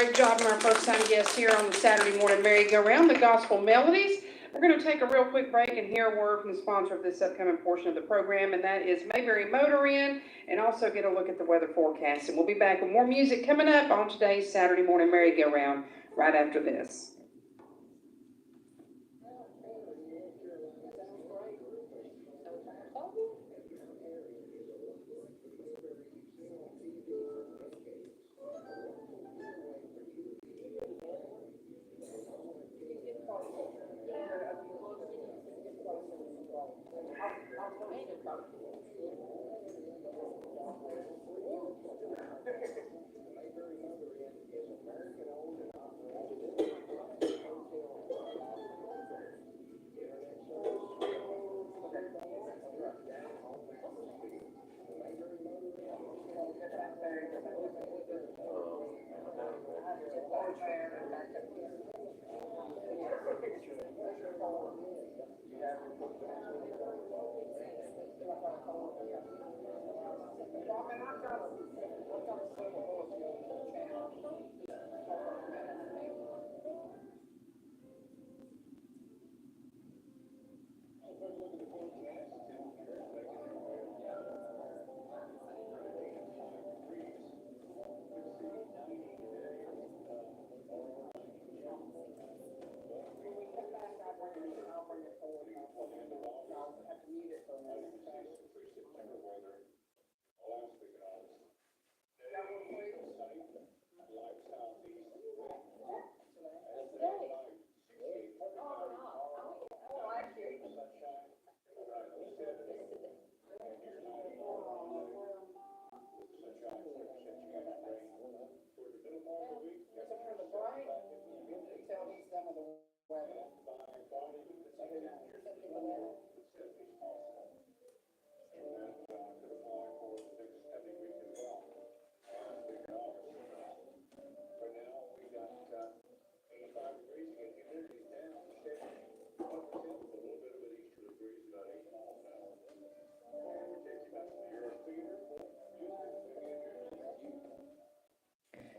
great job on our first-time guest here on the Saturday morning merry-go-round, the Gospel Melodies. We're going to take a real quick break and hear a word from the sponsor of this upcoming portion of the program, and that is Mayberry Motor Inn, and also get a look at the weather forecast. And we'll be back with more music coming up on today's Saturday morning merry-go-round right after this.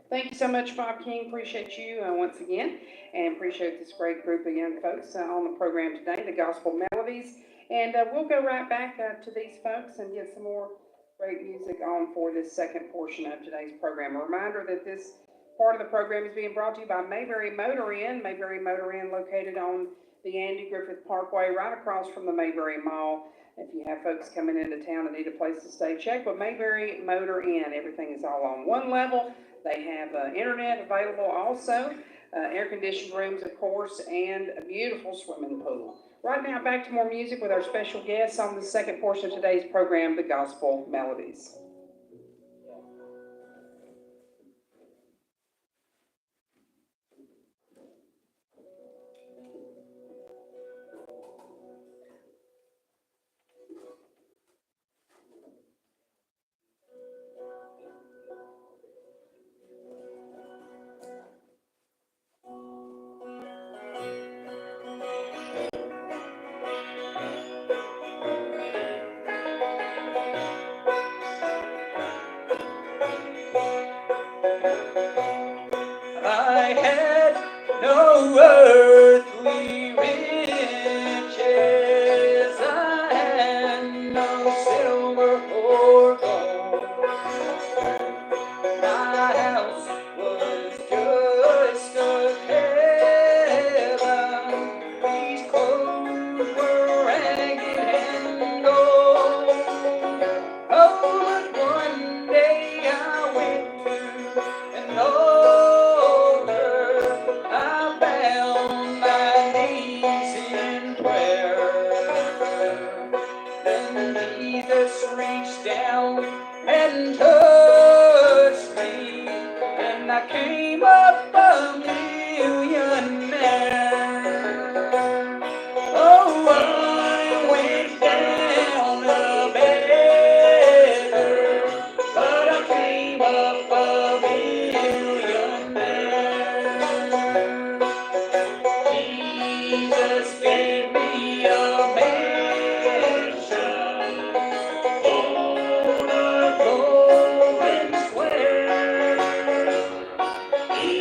Thank you so much, Bob King. Appreciate you once again, and appreciate this great group of young folks on the program today, the Gospel Melodies. And we'll go right back to these folks and get some more great music on for this second portion of today's program. A reminder that this part of the program is being brought to you by Mayberry Motor Inn. Mayberry Motor Inn located on the Andy Griffith Parkway right across from the Mayberry Mall. If you have folks coming into town and need a place to stay, check with Mayberry Motor Inn. Everything is all on one level. They have internet available also, air-conditioned rooms, of course, and a beautiful swimming pool. Right now, back to more music with our special guests on the second portion of today's program, the Gospel Melodies. I had no earthly riches, I had no silver or gold. My house was just a cabin, these clothes were ragged and old. Oh, but one day I went to an altar, I bound my knees in prayer. Then Jesus reached down and touched me, and I came up a millionaire. Oh, I went down a beggar, but I came up a millionaire. Jesus gave me a mansion on a golden square. He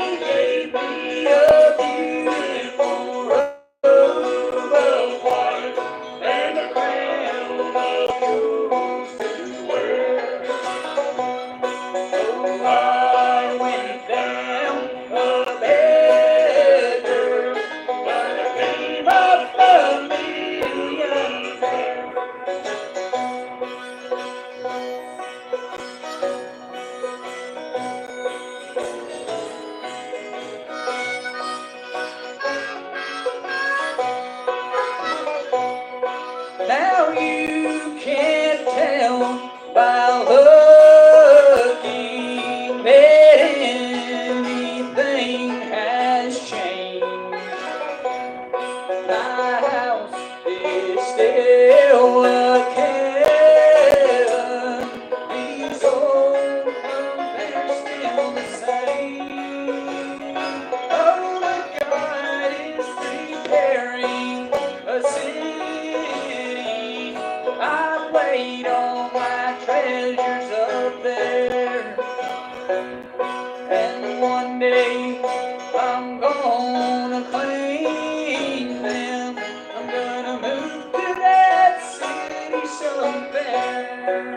gave me a beautiful robe of white and a crown of jewels to wear. Oh, I went down a beggar, but I came up a millionaire. Now you can't tell by looking that anything has changed. My house is still a cabin. These old homes, they're still the same. Oh, but God is preparing a city. I laid all my treasures up there. And one day I'm gonna claim them. I'm gonna move to that city somewhere.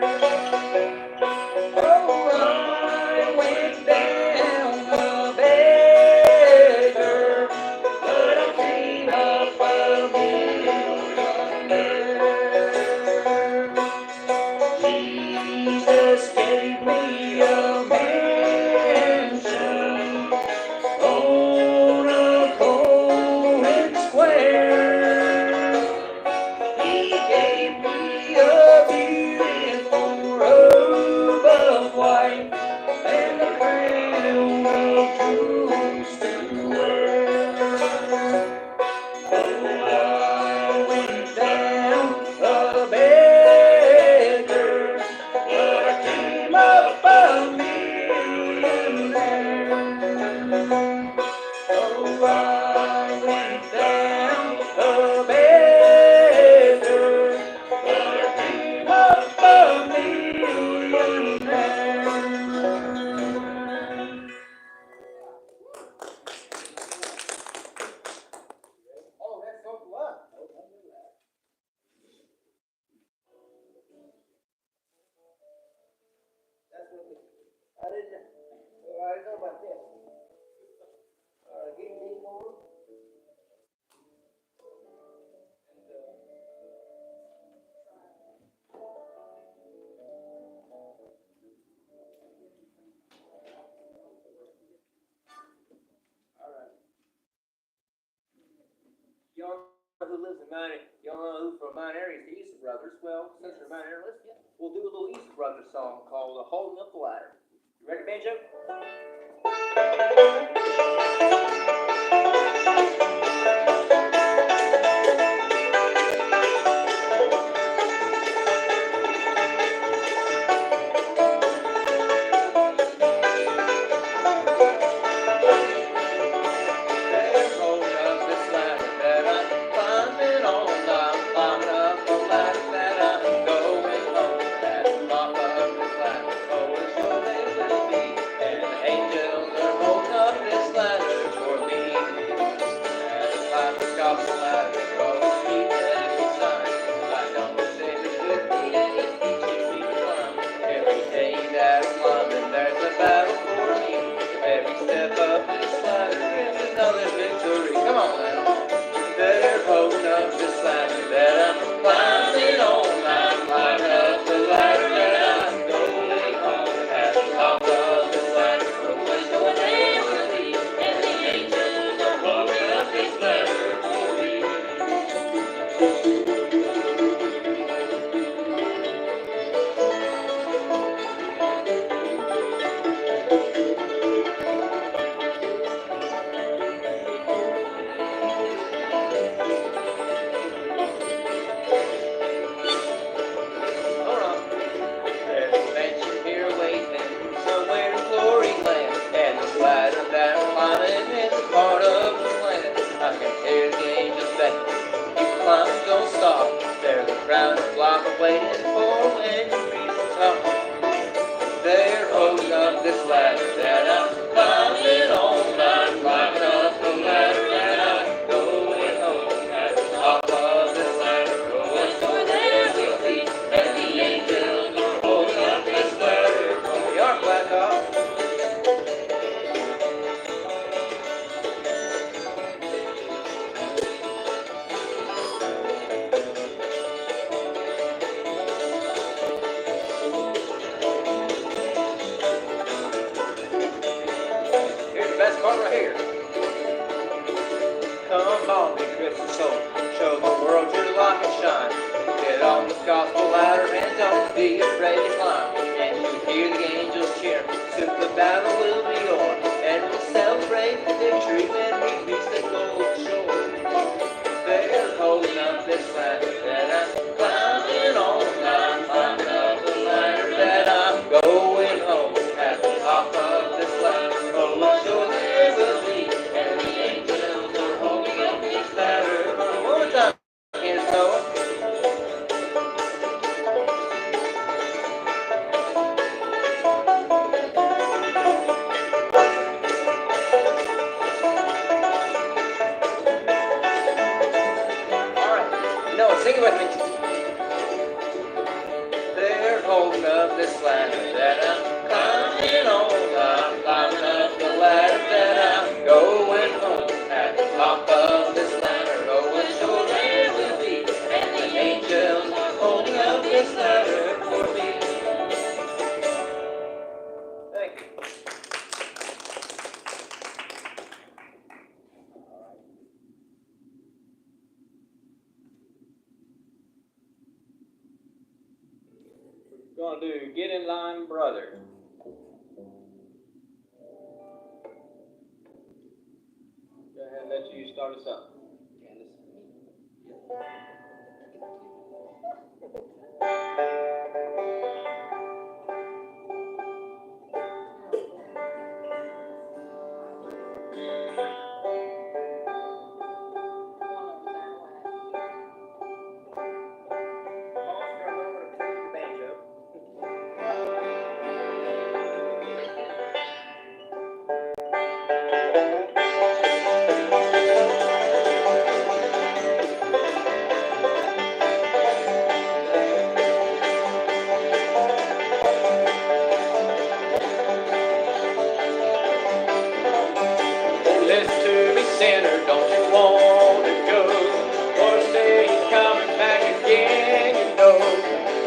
Oh, I went down the beggar, but I came up a millionaire. Jesus gave me a mansion on a Cohen Square. He gave me a beautiful robe of white and a crown of jewels to wear. Oh, I went down a beggar, but I came up a millionaire. Oh, I went down a beggar, but I came up a millionaire. Oh, that's so fun. That's what I didn't know about this. Give me more. Y'all know who lives in mine? Y'all know who from mine area is the Easter Brothers? Well, since they're mine area, we'll do a little Easter Brothers song called "Holding Up the Ladder." You ready, banjo? They're holding up this ladder that I'm climbing on. I'm climbing up the ladder that I'm going on. At the top of this ladder, oh, it's so they will be. And the angels are holding up this ladder for me. As I climb this gospel ladder, oh, sweet and it's sign. Like Uncle Savior's with me and he's teaching me to climb. Every day that I'm climbing, there's a battle for me. Every step up this ladder is another victory. Come on now. They're holding up this ladder that I'm climbing on. I'm climbing up the ladder that I'm going on. At the top of this ladder, oh, it's so they will be. And the angels are holding up this ladder for me. right here. Come on, be Christmas soul. Show the world your light and shine. Get on this gospel ladder and don't be afraid to climb. And you'll hear the angels cheer. Soon the battle will be o'er. And we'll celebrate the victory when we reach the golden shore. They're holding up this ladder that I'm climbing on. I'm climbing up the ladder that I'm going home. At the top of this ladder, oh, I'm sure there will be. And the angels are holding up this ladder. One more time, here's Noah. All right, Noah, sing it with me. They're holding up this ladder that I'm climbing on. I'm climbing up the ladder that I'm going home. At the top of this ladder, oh, and sure there will be. And the angels are holding up this ladder for me. Thank you. We're gonna do Get in Line, Brother. Go ahead and let you start us up. Listen to me, sinner, don't you want to go? Lord say he's coming back again, you know.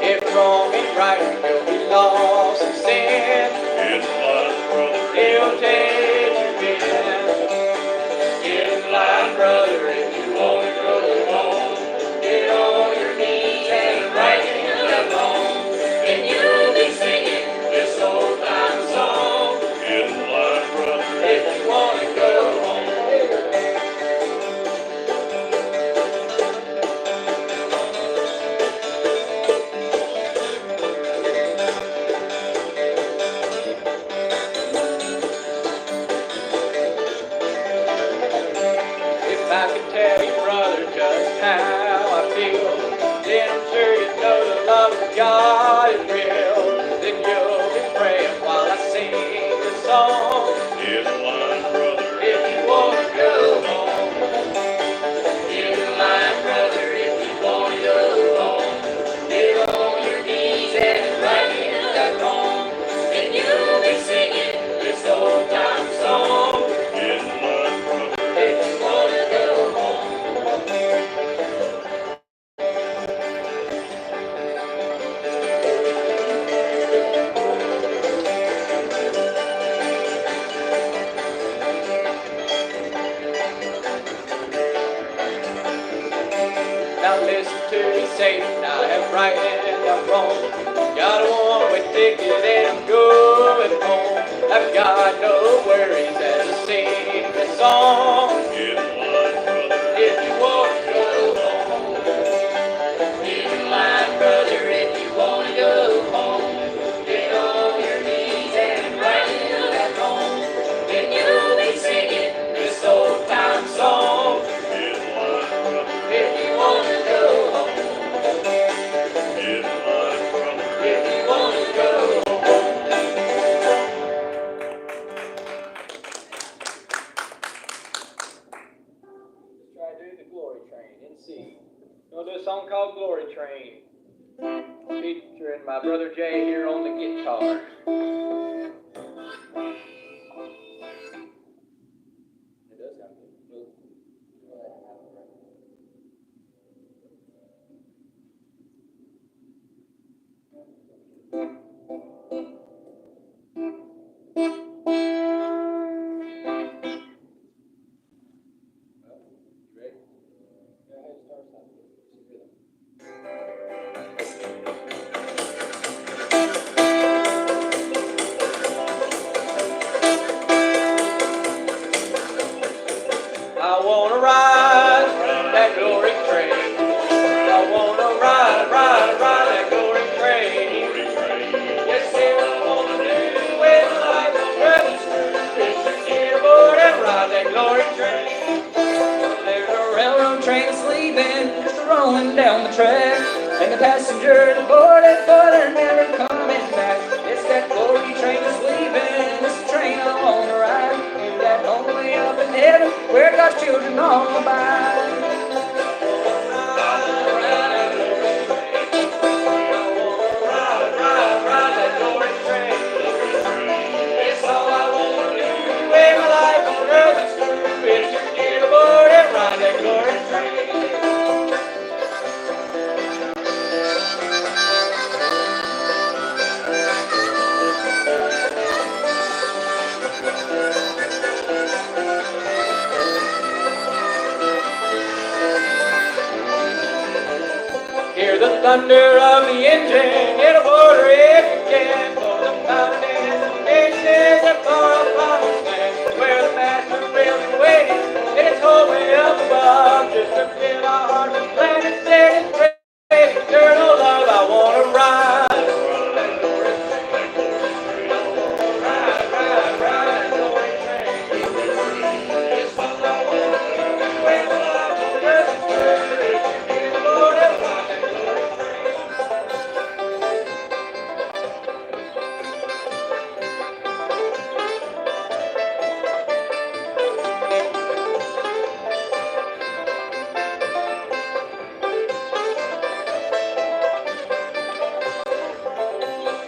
If wrong and right, you'll be lost in sin. Get in line, brother. He'll take you in. Get in line, brother, if you want to go home. Get on your knees and right in the home. And you'll be singing this old time song. Get in line, brother, If you want to go home. If I could tell you, brother, just how I feel, then I'm sure you know the love of God is real. Then you'll be praying while I sing the song. get in line, brother. If you want to go home, Get in line, brother, if you want to go home. get on your knees and right in the home. And you'll be singing this old time song. Get in line, brother. If you want to go home. Now listen to me, Satan, I am right and I'm wrong. Got a one-way ticket and I'm going home. I've got no worries as I sing this song. Get in line, brother. If you want to go home, Get in line, brother, if you want to go home. get on your knees and right in that home. And you'll be singing this old time song. Get in line, brother. If you want to go home, Get in line, brother. if you want to go home. Let's try to do the Glory Train in C. We'll do a song called Glory Train, featuring my brother Jay here on the guitar. It does sound good. I wanna ride that glory train. I wanna ride that glory train. Yes, sir, I wanna do with my life on purpose. Is to get aboard and ride that glory train. There's a railroad train sleeping, just rolling down the track, and the passengers boarded, but they're never coming back. It's that glory train sleeping, it's the train I wanna ride, to that home way up in heaven, where God's children all abide. Ride that glory train. It's all I wanna do in my life on earth is to get aboard and ride that glory train. Hear the thunder of the engine, get aboard her if you can. For the mountain destination, that far promised land, where the master really waiting, and it's whole way up above, just to fill our hearts with planted, set and great eternal love. I wanna ride. Ride, glory train. It's all I wanna do when my life on earth is through. Get aboard and ride that glory train.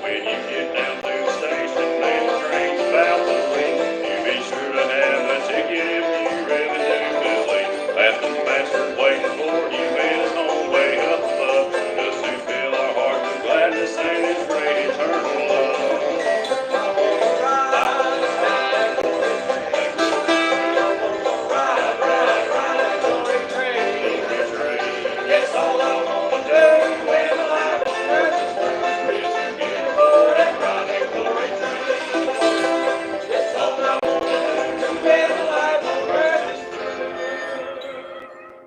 When you get down to the station and the train's about to leave, you be sure to have a ticket if you really do believe that the master's waiting for you and it's on way up above, just to fill our hearts with gladness and his great eternal love. It's all I wanna do when my life on earth is through, is to get aboard and ride that glory train. It's all I wanna do when my life on earth is through,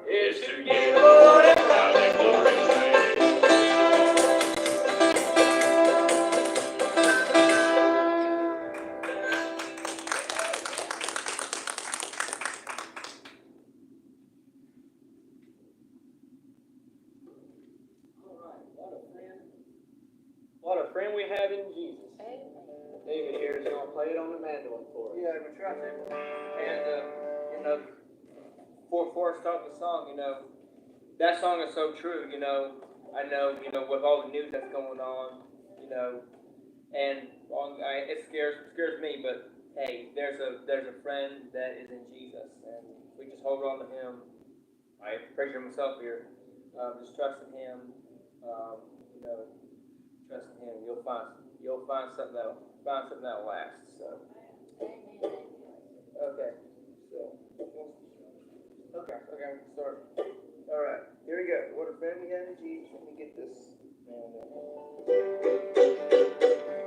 is to get aboard and ride that glory train. What a friend we have in Jesus. David here is gonna play it on the mandolin for us. Yeah, I'm gonna try to. And, you know, before I start the song, you know, that song is so true, you know. I know, you know, with all the news that's going on, you know, and it scares me, but hey, there's a friend that is in Jesus, and we just hold on to him. I picture myself here, just trusting him, you know, trusting him. You'll find something that'll last. So. Okay. So. Okay, I can start. All right, here we go. What a friend we have in Jesus. Let me get this. All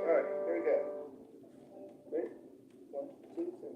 right, here we go. Ready? 1, 2, 3.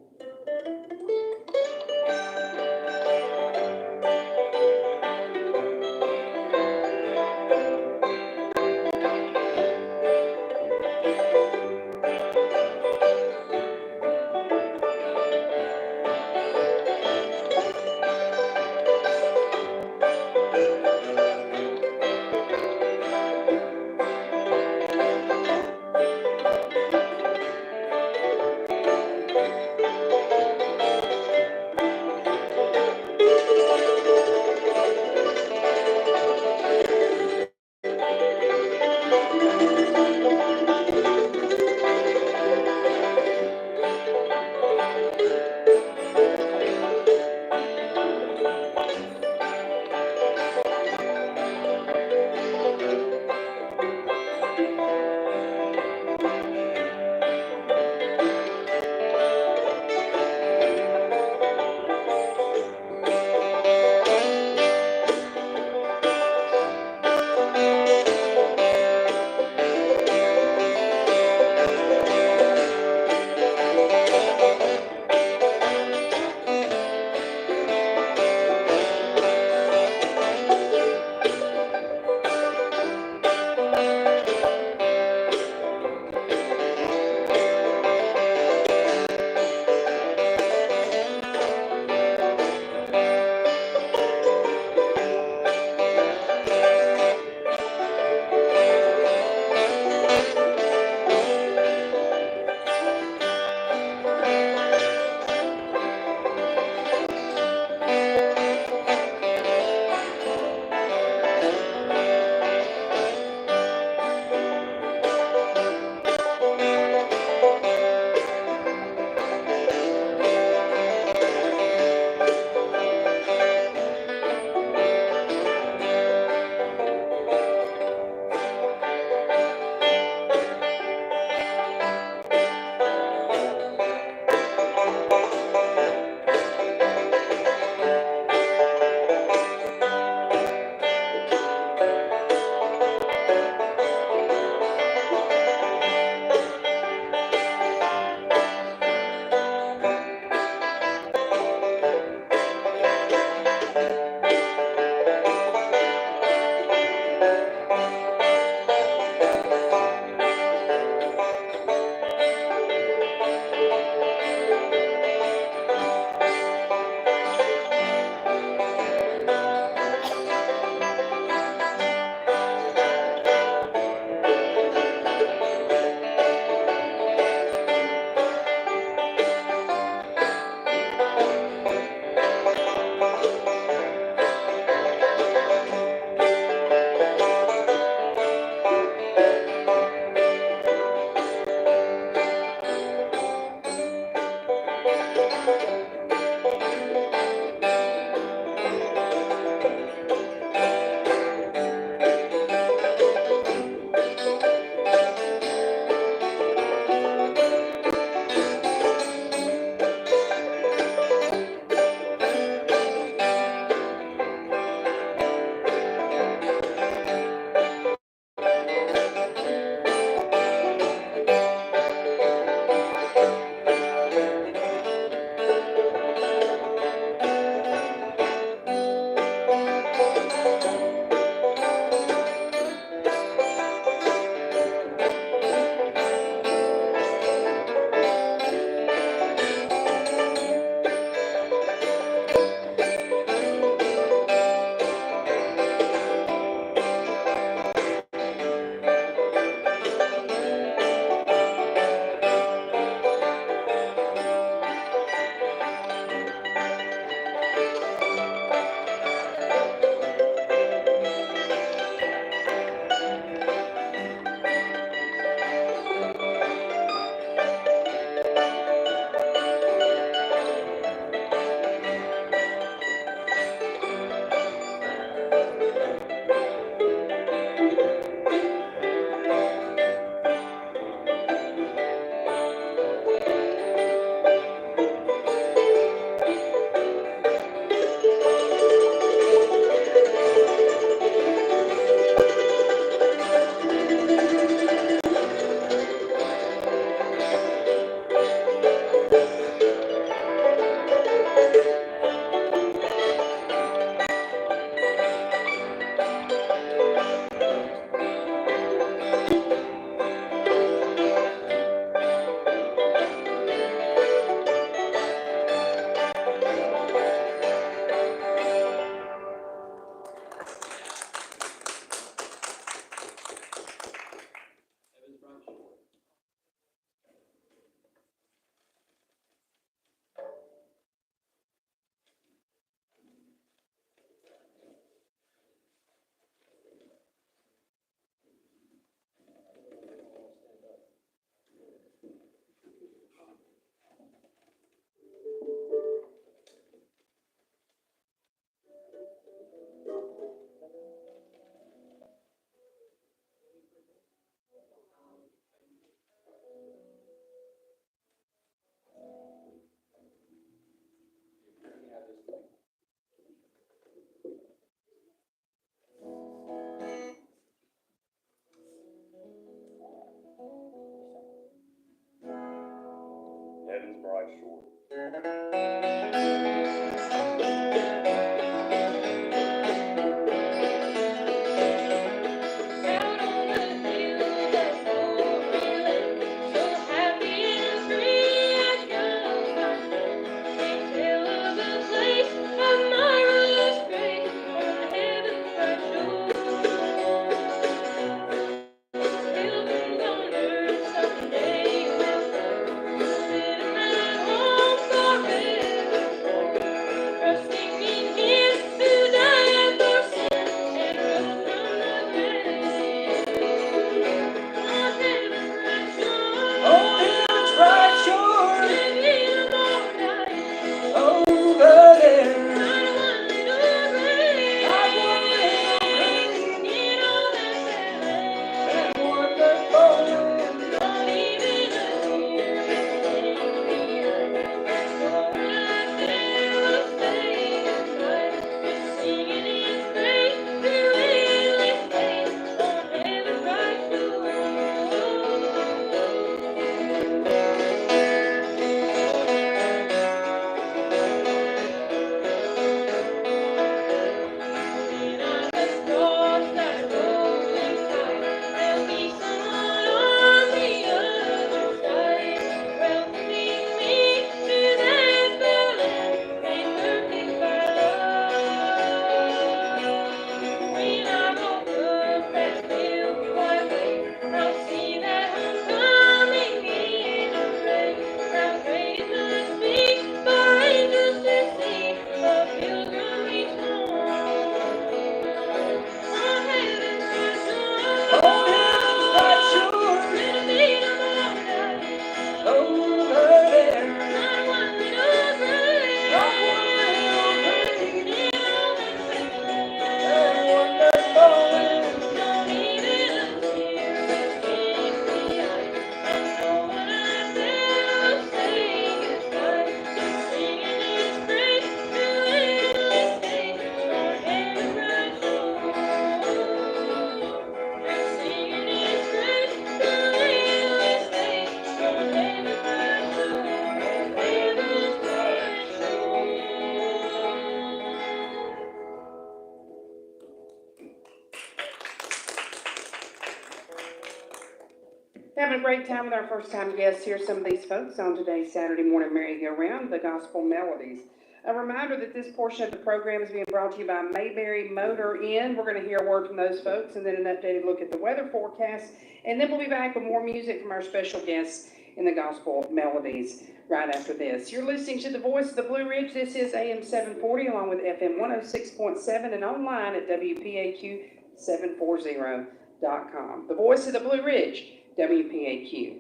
Having a great time with our first-time guests. Here's some of these folks on today's Saturday morning merry-go-round, the Gospel Melodies. A reminder that this portion of the program is being brought to you by Mayberry Motor Inn. We're going to hear a word from those folks and then an updated look at the weather forecast. And then we'll be back with more music from our special guests in the Gospel Melodies right after this. You're listening to the Voice of the Blue Ridge. This is AM 740 along with FM 106.7 and online at WPAQ740.com. The Voice of the Blue Ridge, WPAQ.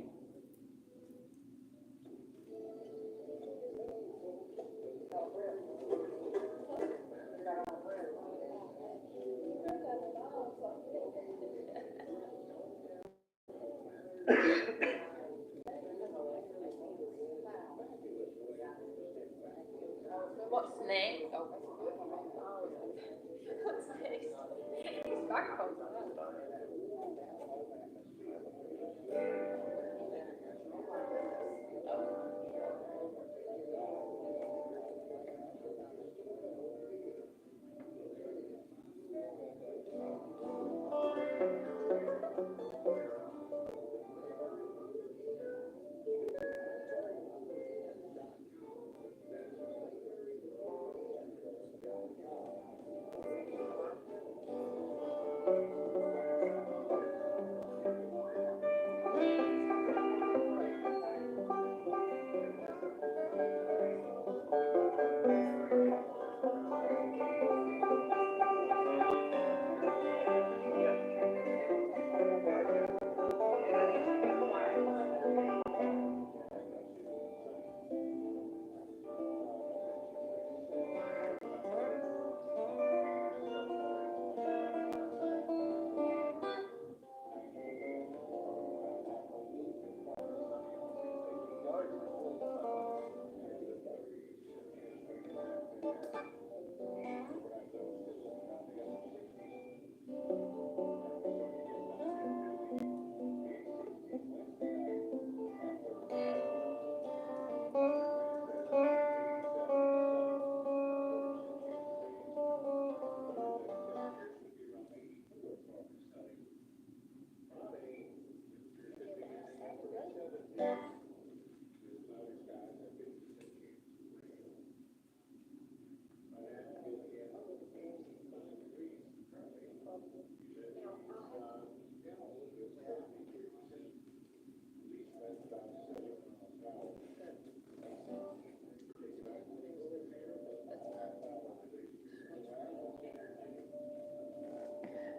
What's next? Oh, what's next? Microphone's on.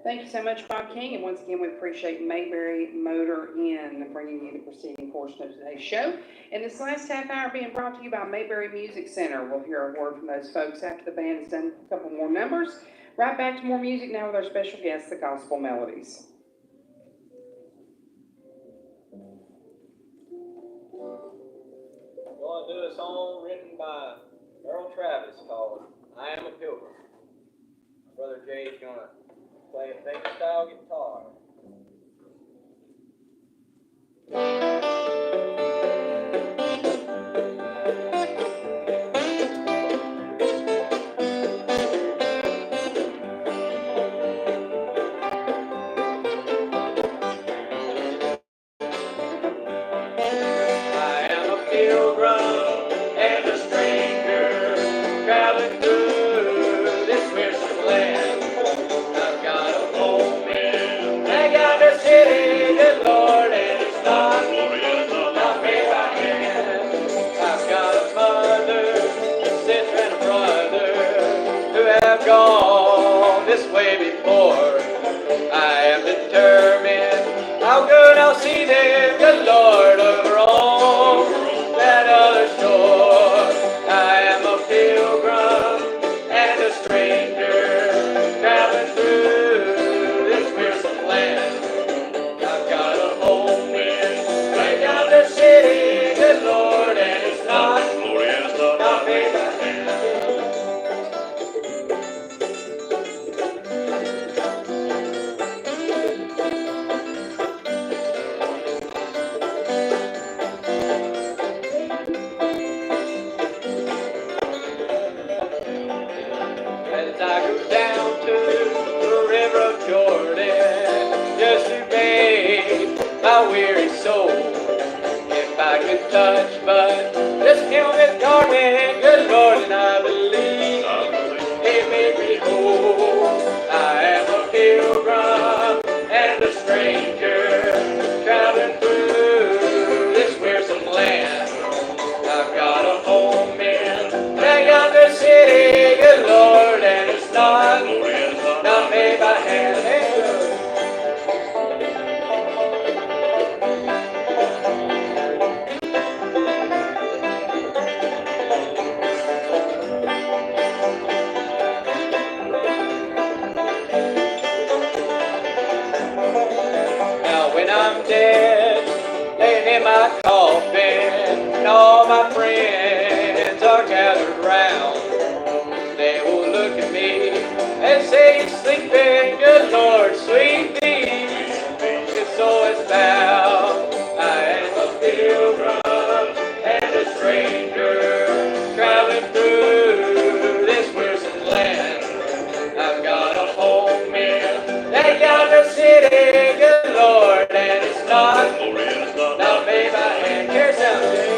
Thank you so much, Bob King, and once again, we appreciate Mayberry Motor Inn bringing you the preceding portion of today's show. And this last half hour being brought to you by Mayberry Music Center. We'll hear a word from those folks after the band has done a couple more numbers. Right back to more music now with our special guest, the Gospel Melodies. We're going to do a song written by Earl Travis called I Am a Pilgrim. My brother Jay's going to play a fingerstyle guitar. I am a pilgrim and a stranger, traveling through this wearisome land. I've got a home in I got a city, good Lord, and it's not made by hand. I've got a mother, a sister, and a brother who have gone this way before. I am determined, how good I'll see them, good Lord, over on that other shore. I am a pilgrim and a stranger, traveling through this wearisome land. I've got a home in right down the city, good Lord, and it's not made by hand. my weary soul. If I could touch but this helmet garment, good Lord, and I believe it made me whole. I am a pilgrim and a stranger, traveling through this wearisome land. I've got a home in that yonder city, good Lord, and it's not made by hand. Now when I'm dead, laying in my coffin, and all my friends are gathered round, they will look at me and say, "You're sleeping, good Lord, sweet peace, your soul is bound." I am a pilgrim and a stranger, traveling through this wearisome land. I've got a home in that yonder city, good Lord, and it's not made by hand. Here's something.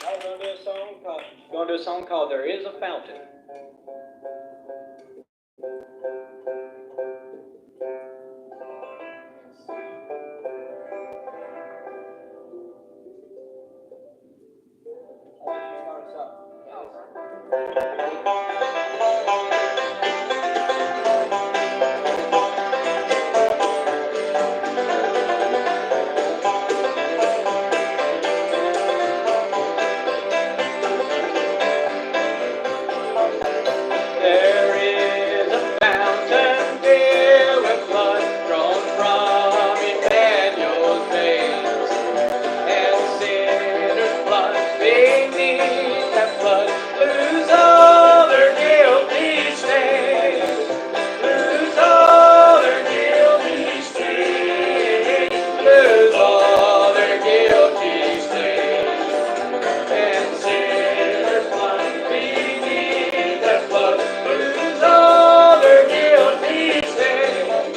I'm gonna do a song called "There Is a Fountain." There is a fountain filled with blood drawn from Emmanuel's veins, and sinners plunged beneath that flood lose all their guilty stains, lose all their guilty stains, lose all their guilty stains, and sinners plunged beneath that flood lose all their guilty stains.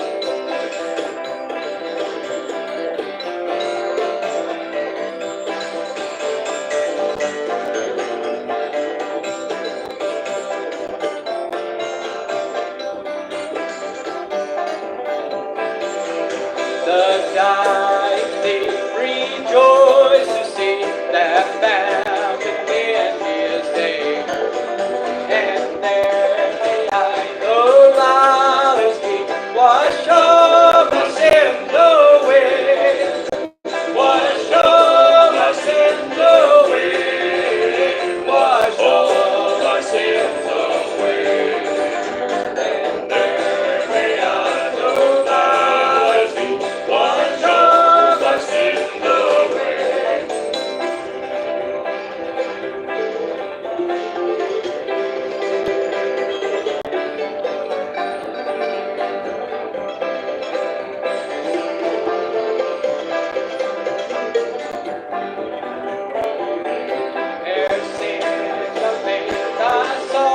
The dying thief rejoiced to see that fountain in his day, and there behind those olive feet wash all my sins away, wash all my sins away, wash all my sins away. And there behind those olive feet wash all my sins away. Ere sin's amazed, I saw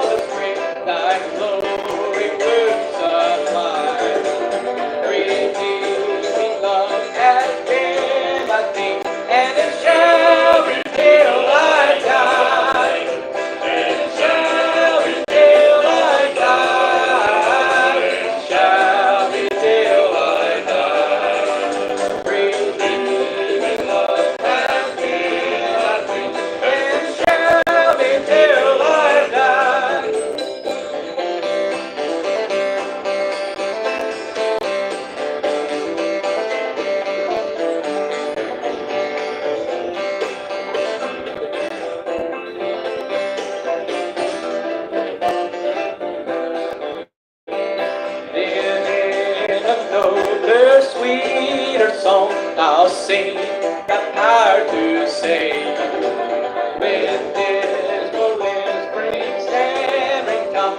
the spring thy glory would supply. Redeeming love has been my theme, and it shall be till I die. It shall be till I die. It shall be till I die. Redeeming love has been my theme, and it shall be till I die. Then in a nobler, sweeter song I'll sing the power to save. With dismal winds, spring, stammering tongue,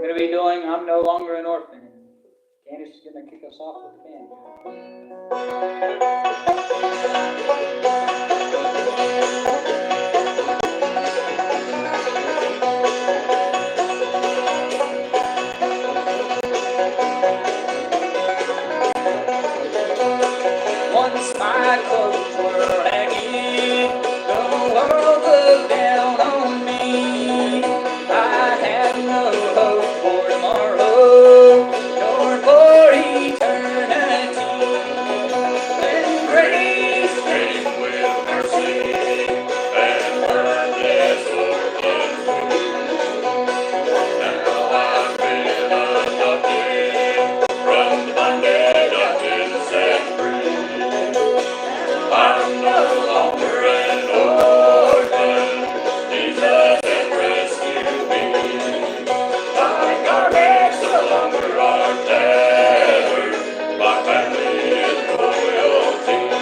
going to be doing I'm No Longer an Orphan. Candace is going to kick us off with the band. Once my clothes were hanging, the world looked down on me. I had no hope for tomorrow, nor for eternity. When grace Came with mercy and her desolate now I've been adopted from the bondage of sin set free. I'm no longer an orphan. Jesus has rescued me. My garments no longer are tattered. My family is royalty.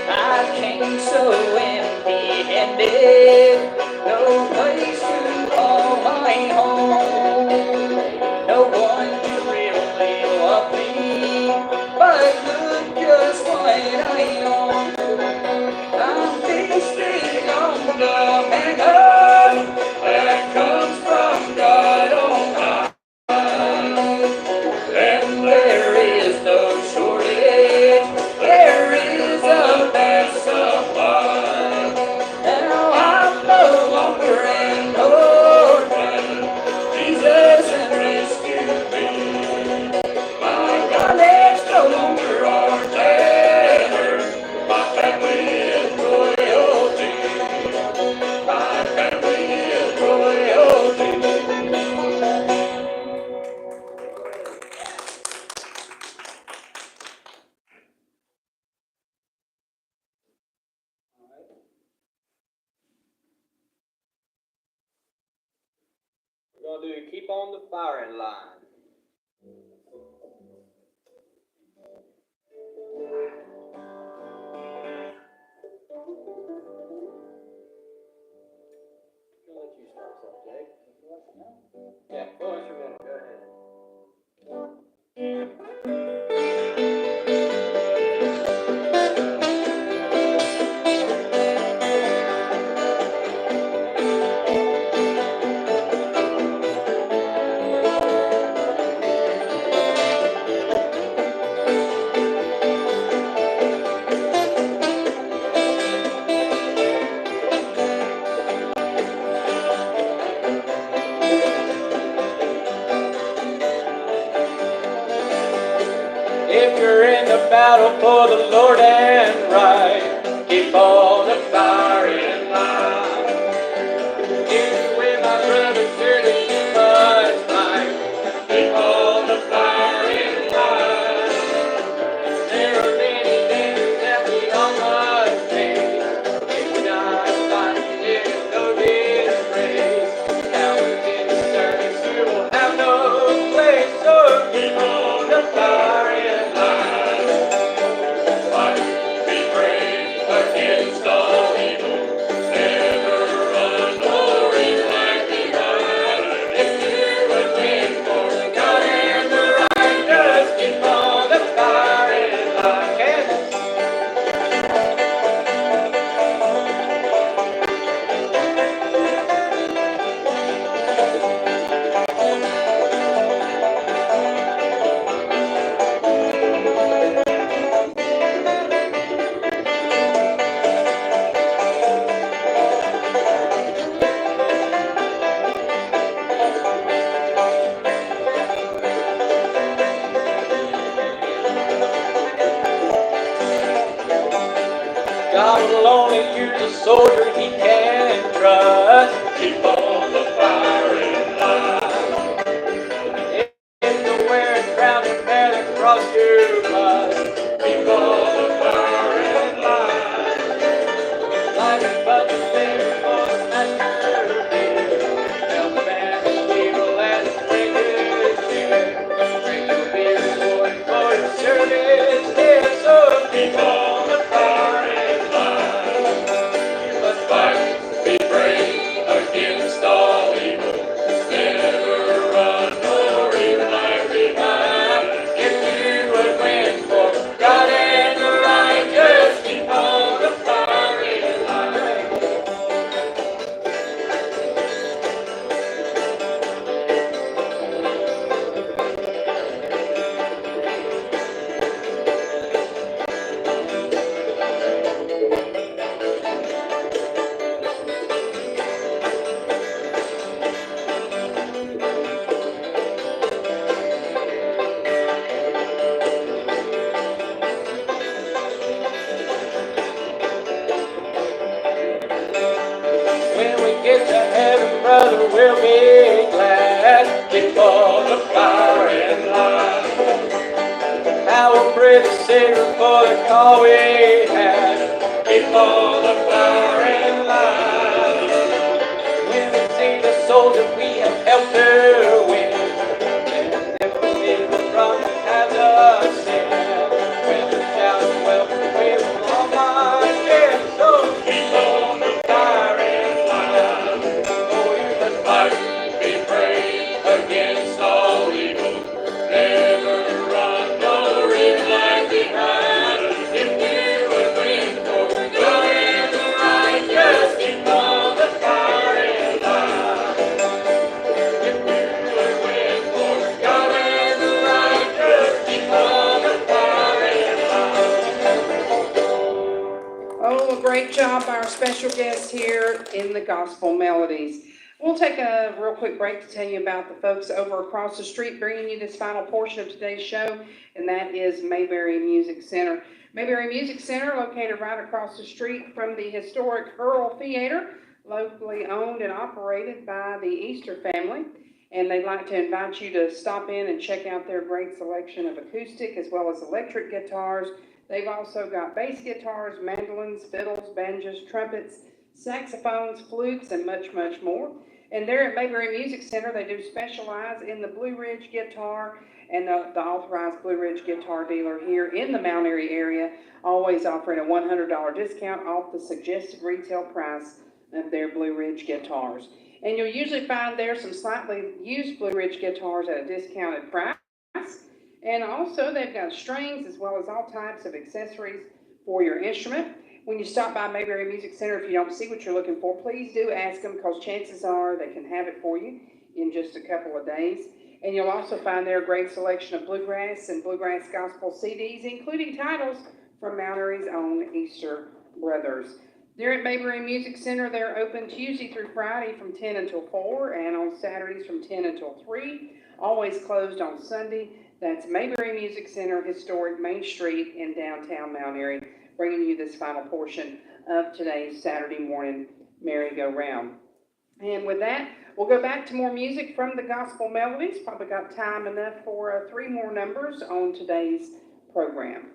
I came so empty-handed, no place to call my home, no one to really love me, but look just what I own. I'm feasting on the manna that comes from God on high. And there is no shortage, there is a vast supply. Now I'm no longer an orphan, Jesus has rescued me. My garments no longer are tattered, my family is royalty. My family is royalty. We're gonna do Keep on the Firing Line. I'll let you start us off, Jake. Yeah, full instrumental, go ahead. If you're in the battle for the Lord and right, keep on the firing line. If with my brother surely you must fight, keep on the firing line. There are many dangers that we all must face. If we're not fighting, there's no disgrace. Cowards in the service, you will have no place. So keep on the firing line. Fight, be brave against all evil. Never run nor relax behind. If you would win for the God and the right, just keep on the firing line. Kansas. God will only use a soldier he can trust. Keep on the firing line. If the wearing crown and bear the cross you must. Keep on the firing line. Life is but the labor for the master. Help the man who brother will be glad before the fire and line. How we'll praise the Savior for the call we had before the fire and line. When we see the souls that we have helped to win, and if we see the front has us in, with the shout of welcome, we will all line. Yeah, so before the fire and line. Oh, you must fight, be brave against all evil. Never run, no red flag behind. If you would win for God and the righteous, before the fire and line. If you would win for God and the righteous, before the fire and line. Oh, a great job by our special guest here in the Gospel Melodies. We'll take a real quick break to tell you about the folks over across the street bringing you this final portion of today's show, and that is Mayberry Music Center. Mayberry Music Center, located right across the street from the historic Earl Theater, locally owned and operated by the Easter family. And they'd like to invite you to stop in and check out their great selection of acoustic as well as electric guitars. They've also got bass guitars, mandolins, fiddles, banjos, trumpets, saxophones, flutes, and much, much more. And there at Mayberry Music Center, they do specialize in the Blue Ridge guitar, and the authorized Blue Ridge guitar dealer here in the Mount Airy area, always offering a $100 discount off the suggested retail price of their Blue Ridge guitars. And you'll usually find there some slightly used Blue Ridge guitars at a discounted price. And also they've got strings as well as all types of accessories for your instrument. When you stop by Mayberry Music Center, if you don't see what you're looking for, please do ask them, because chances are they can have it for you in just a couple of days. And you'll also find there a great selection of bluegrass and bluegrass gospel CDs, including titles from Mount Airy's own Easter Brothers. They're at Mayberry Music Center. They're open Tuesday through Friday from 10 until 4, and on Saturdays from 10 until 3. Always closed on Sunday. That's Mayberry Music Center, historic Main Street in downtown Mount Airy, bringing you this final portion of today's Saturday morning merry-go-round. And with that, we'll go back to more music from the Gospel Melodies. Probably got time enough for 3 more numbers on today's program.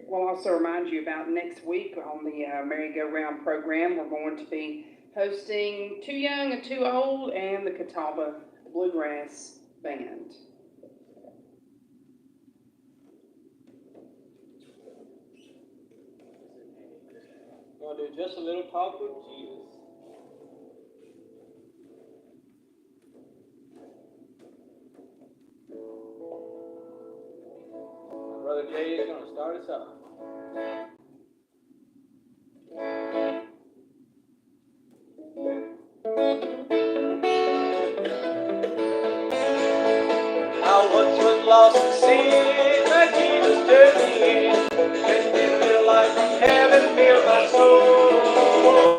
We'll also remind you about next week on the merry-go-round program. We're going to be hosting Too Young and Too Old and the Catawba Bluegrass Band. We're going to do just a little talk with Jesus. Brother Jay is going to start us off. I once was lost in sin, but Jesus took me in, and gave me life from heaven, filled my soul.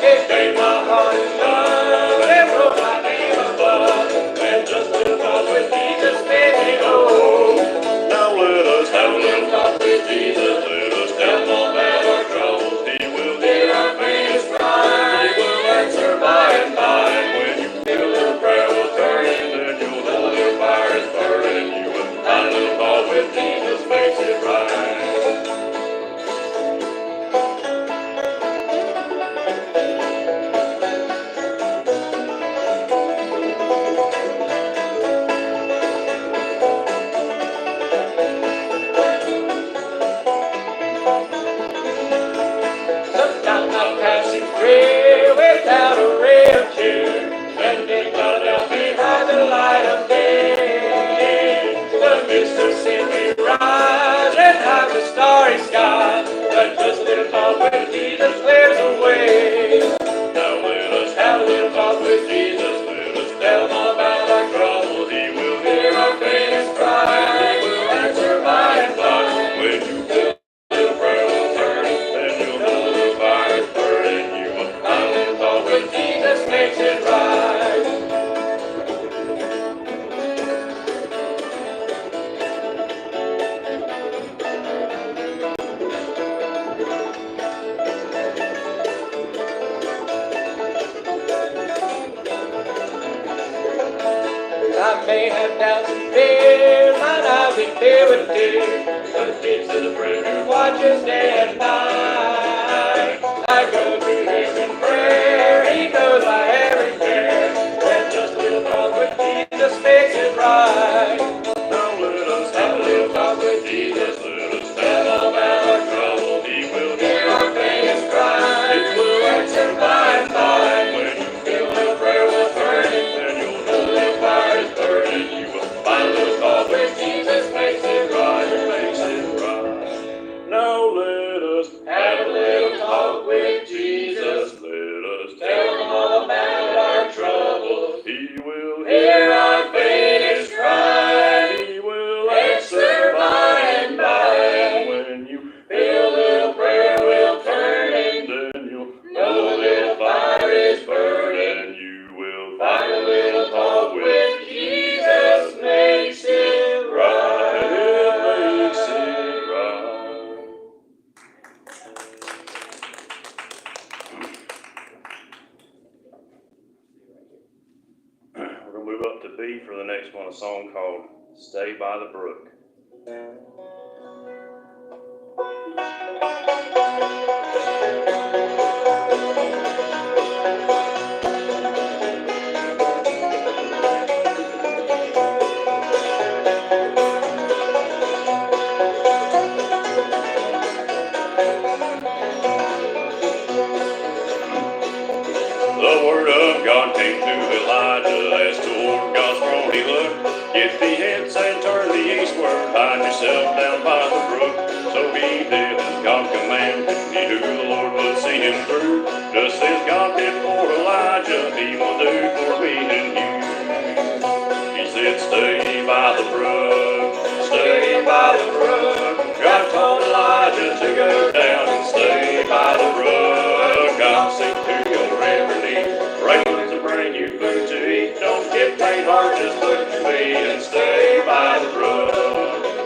It gave my heart and love, and wrote my name above, and just little talk with Jesus made me whole. Now let us have a little talk with Jesus. Let us tell him all about our troubles. He will hear our faintest cry. He will answer by and by. When you feel a little prayer will turn in, then you'll know a little fire is burning. You will find a little talk with Jesus makes it right. Sometimes I'm passing through without a real tune, and then God left behind the light of day. The mist of sin may rise and hide the starry sky, but just a little talk with Jesus clears the way. Now let us have a little talk with Jesus. Let us tell him all about our troubles. He will hear our faintest cry. He will answer by and by. When you feel a little prayer will turn, then you'll know a little fire is burning. You will find a little talk with Jesus makes it right. may have doubts and fears, mine eyes be filled with tears. But Jesus is a friend who Watches day and night. I go to him in prayer. He knows my every care. And just a little talk with Jesus makes it right. Now let us Have a little talk with Jesus. Let us Tell all about our trouble. He will Hear our faintest cry. He will answer by and by. when you Feel a little prayer will turn it. and you'll A little fire is burning. you will Find a little talk with Jesus makes it right. makes it right. Now let us Have a little talk with Jesus. Let us Tell him all about our troubles. He will Hear our faintest cry. He will Answer by and by. when you Feel a little prayer will turn it. then you'll Know a little fire is burning. you will Find a little talk with Jesus makes it right. It makes it right. We're gonna move up to B for the next one, a song called "Stay by the Brook." The word of God came to Elijah as toward God's throne he looked. Get thee hence and turn thee eastward, hide yourself down by the brook. So he did as God commanded, he knew the Lord would see him through. Just as God did for Elijah, he will do for me and you. He said, stay by the brook, stay by the brook. God told Elijah to go down and stay by the brook. I'll see to your every need, rains will bring you food to eat. Don't get faint heart, just look to me and stay by the brook.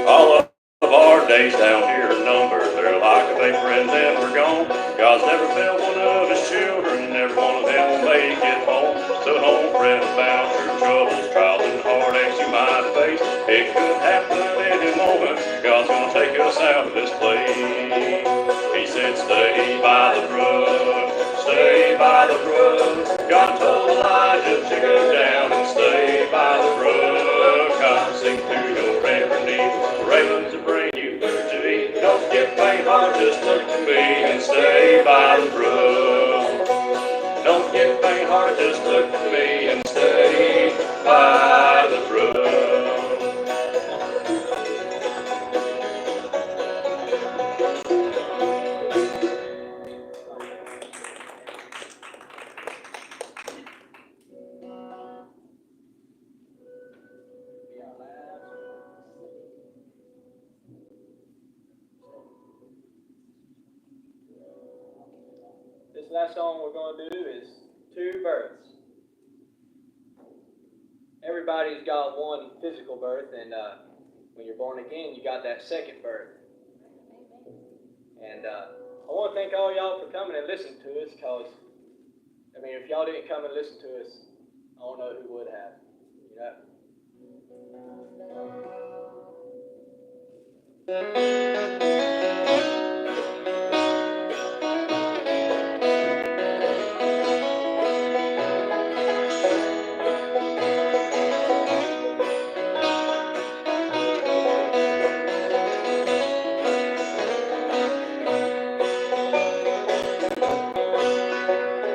All of our days down here are numbered. They're like a big friend and we're gone. God's never failed one of his children, and every one of them will make it home. So don't fret about your troubles, trials and heartaches you might face. It could happen at any moment. God's gonna take us out of this place. He said, stay by the brook, stay by the brook. God told Elijah to go down and stay by the brook. I'll sing to your every need, ravens will bring you food to eat. Don't get faint heart, just look to me and stay by the brook. Don't get faint heart, just look to me and stay by the brook. This last song we're going to do is Two Births. Everybody's got one physical birth, and when you're born again, you got that second birth. And I want to thank all y'all for coming and listening to us, because, I mean, if y'all didn't come and listen to us, I don't know who would have. You know?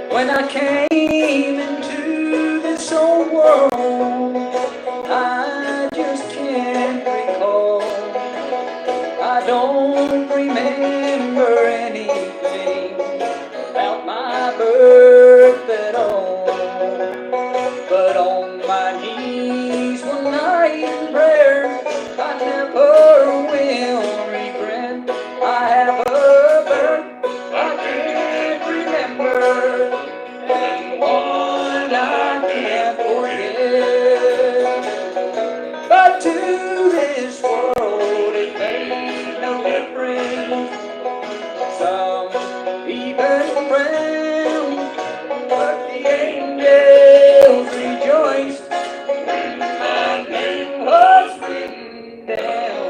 When I came into this old world, I just can't recall. I don't remember anything about my birth at all. But on my knees one night in prayer, I never will regret. I have a birth I can't remember, and one some even frown, but the angels rejoiced when my name was written down.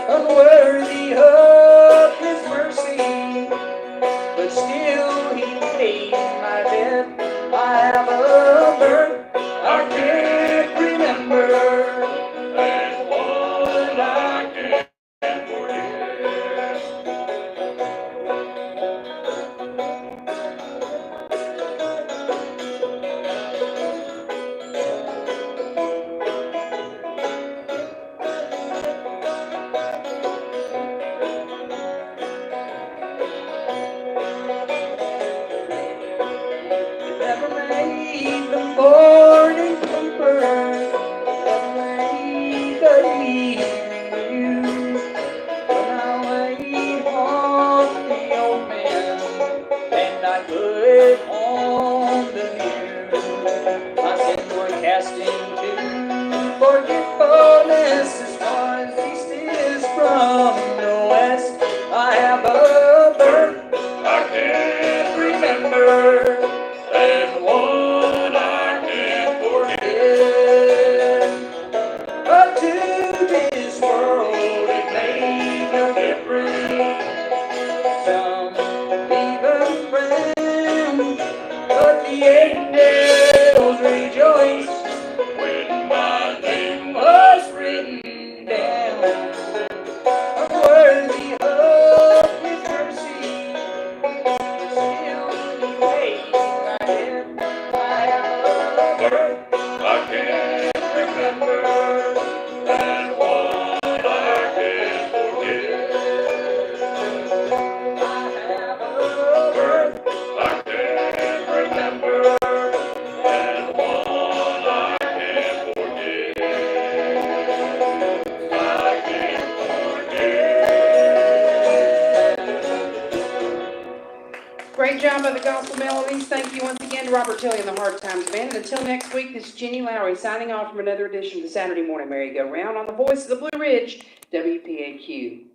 Unworthy of His mercy, but still He paid my debt. I have a birth I can't remember, and one I can't forget. Never made the morning paper, never made the evening news. When I laid on the old man, and I put on the new, my sins were cast into forgetfulness as far as east is from the west. I have a birth I can't remember, and one I can't forget. But to this world it made no difference. Some even frown, but the angels rejoiced when my name was written down. Unworthy of His mercy, still He paid my debt. I have a birth I can't remember, and one I can't forget. I have a birth I can't remember, and one I can't forget. I can't forget. Great job by the Gospel Melodies. Thank you once again to Robert Tilley and the Hard Times Band. And until next week, this is Jenny Lowry signing off from another edition of the Saturday Morning Merry-Go-Round on the voice of the Blue Ridge, WPAQ.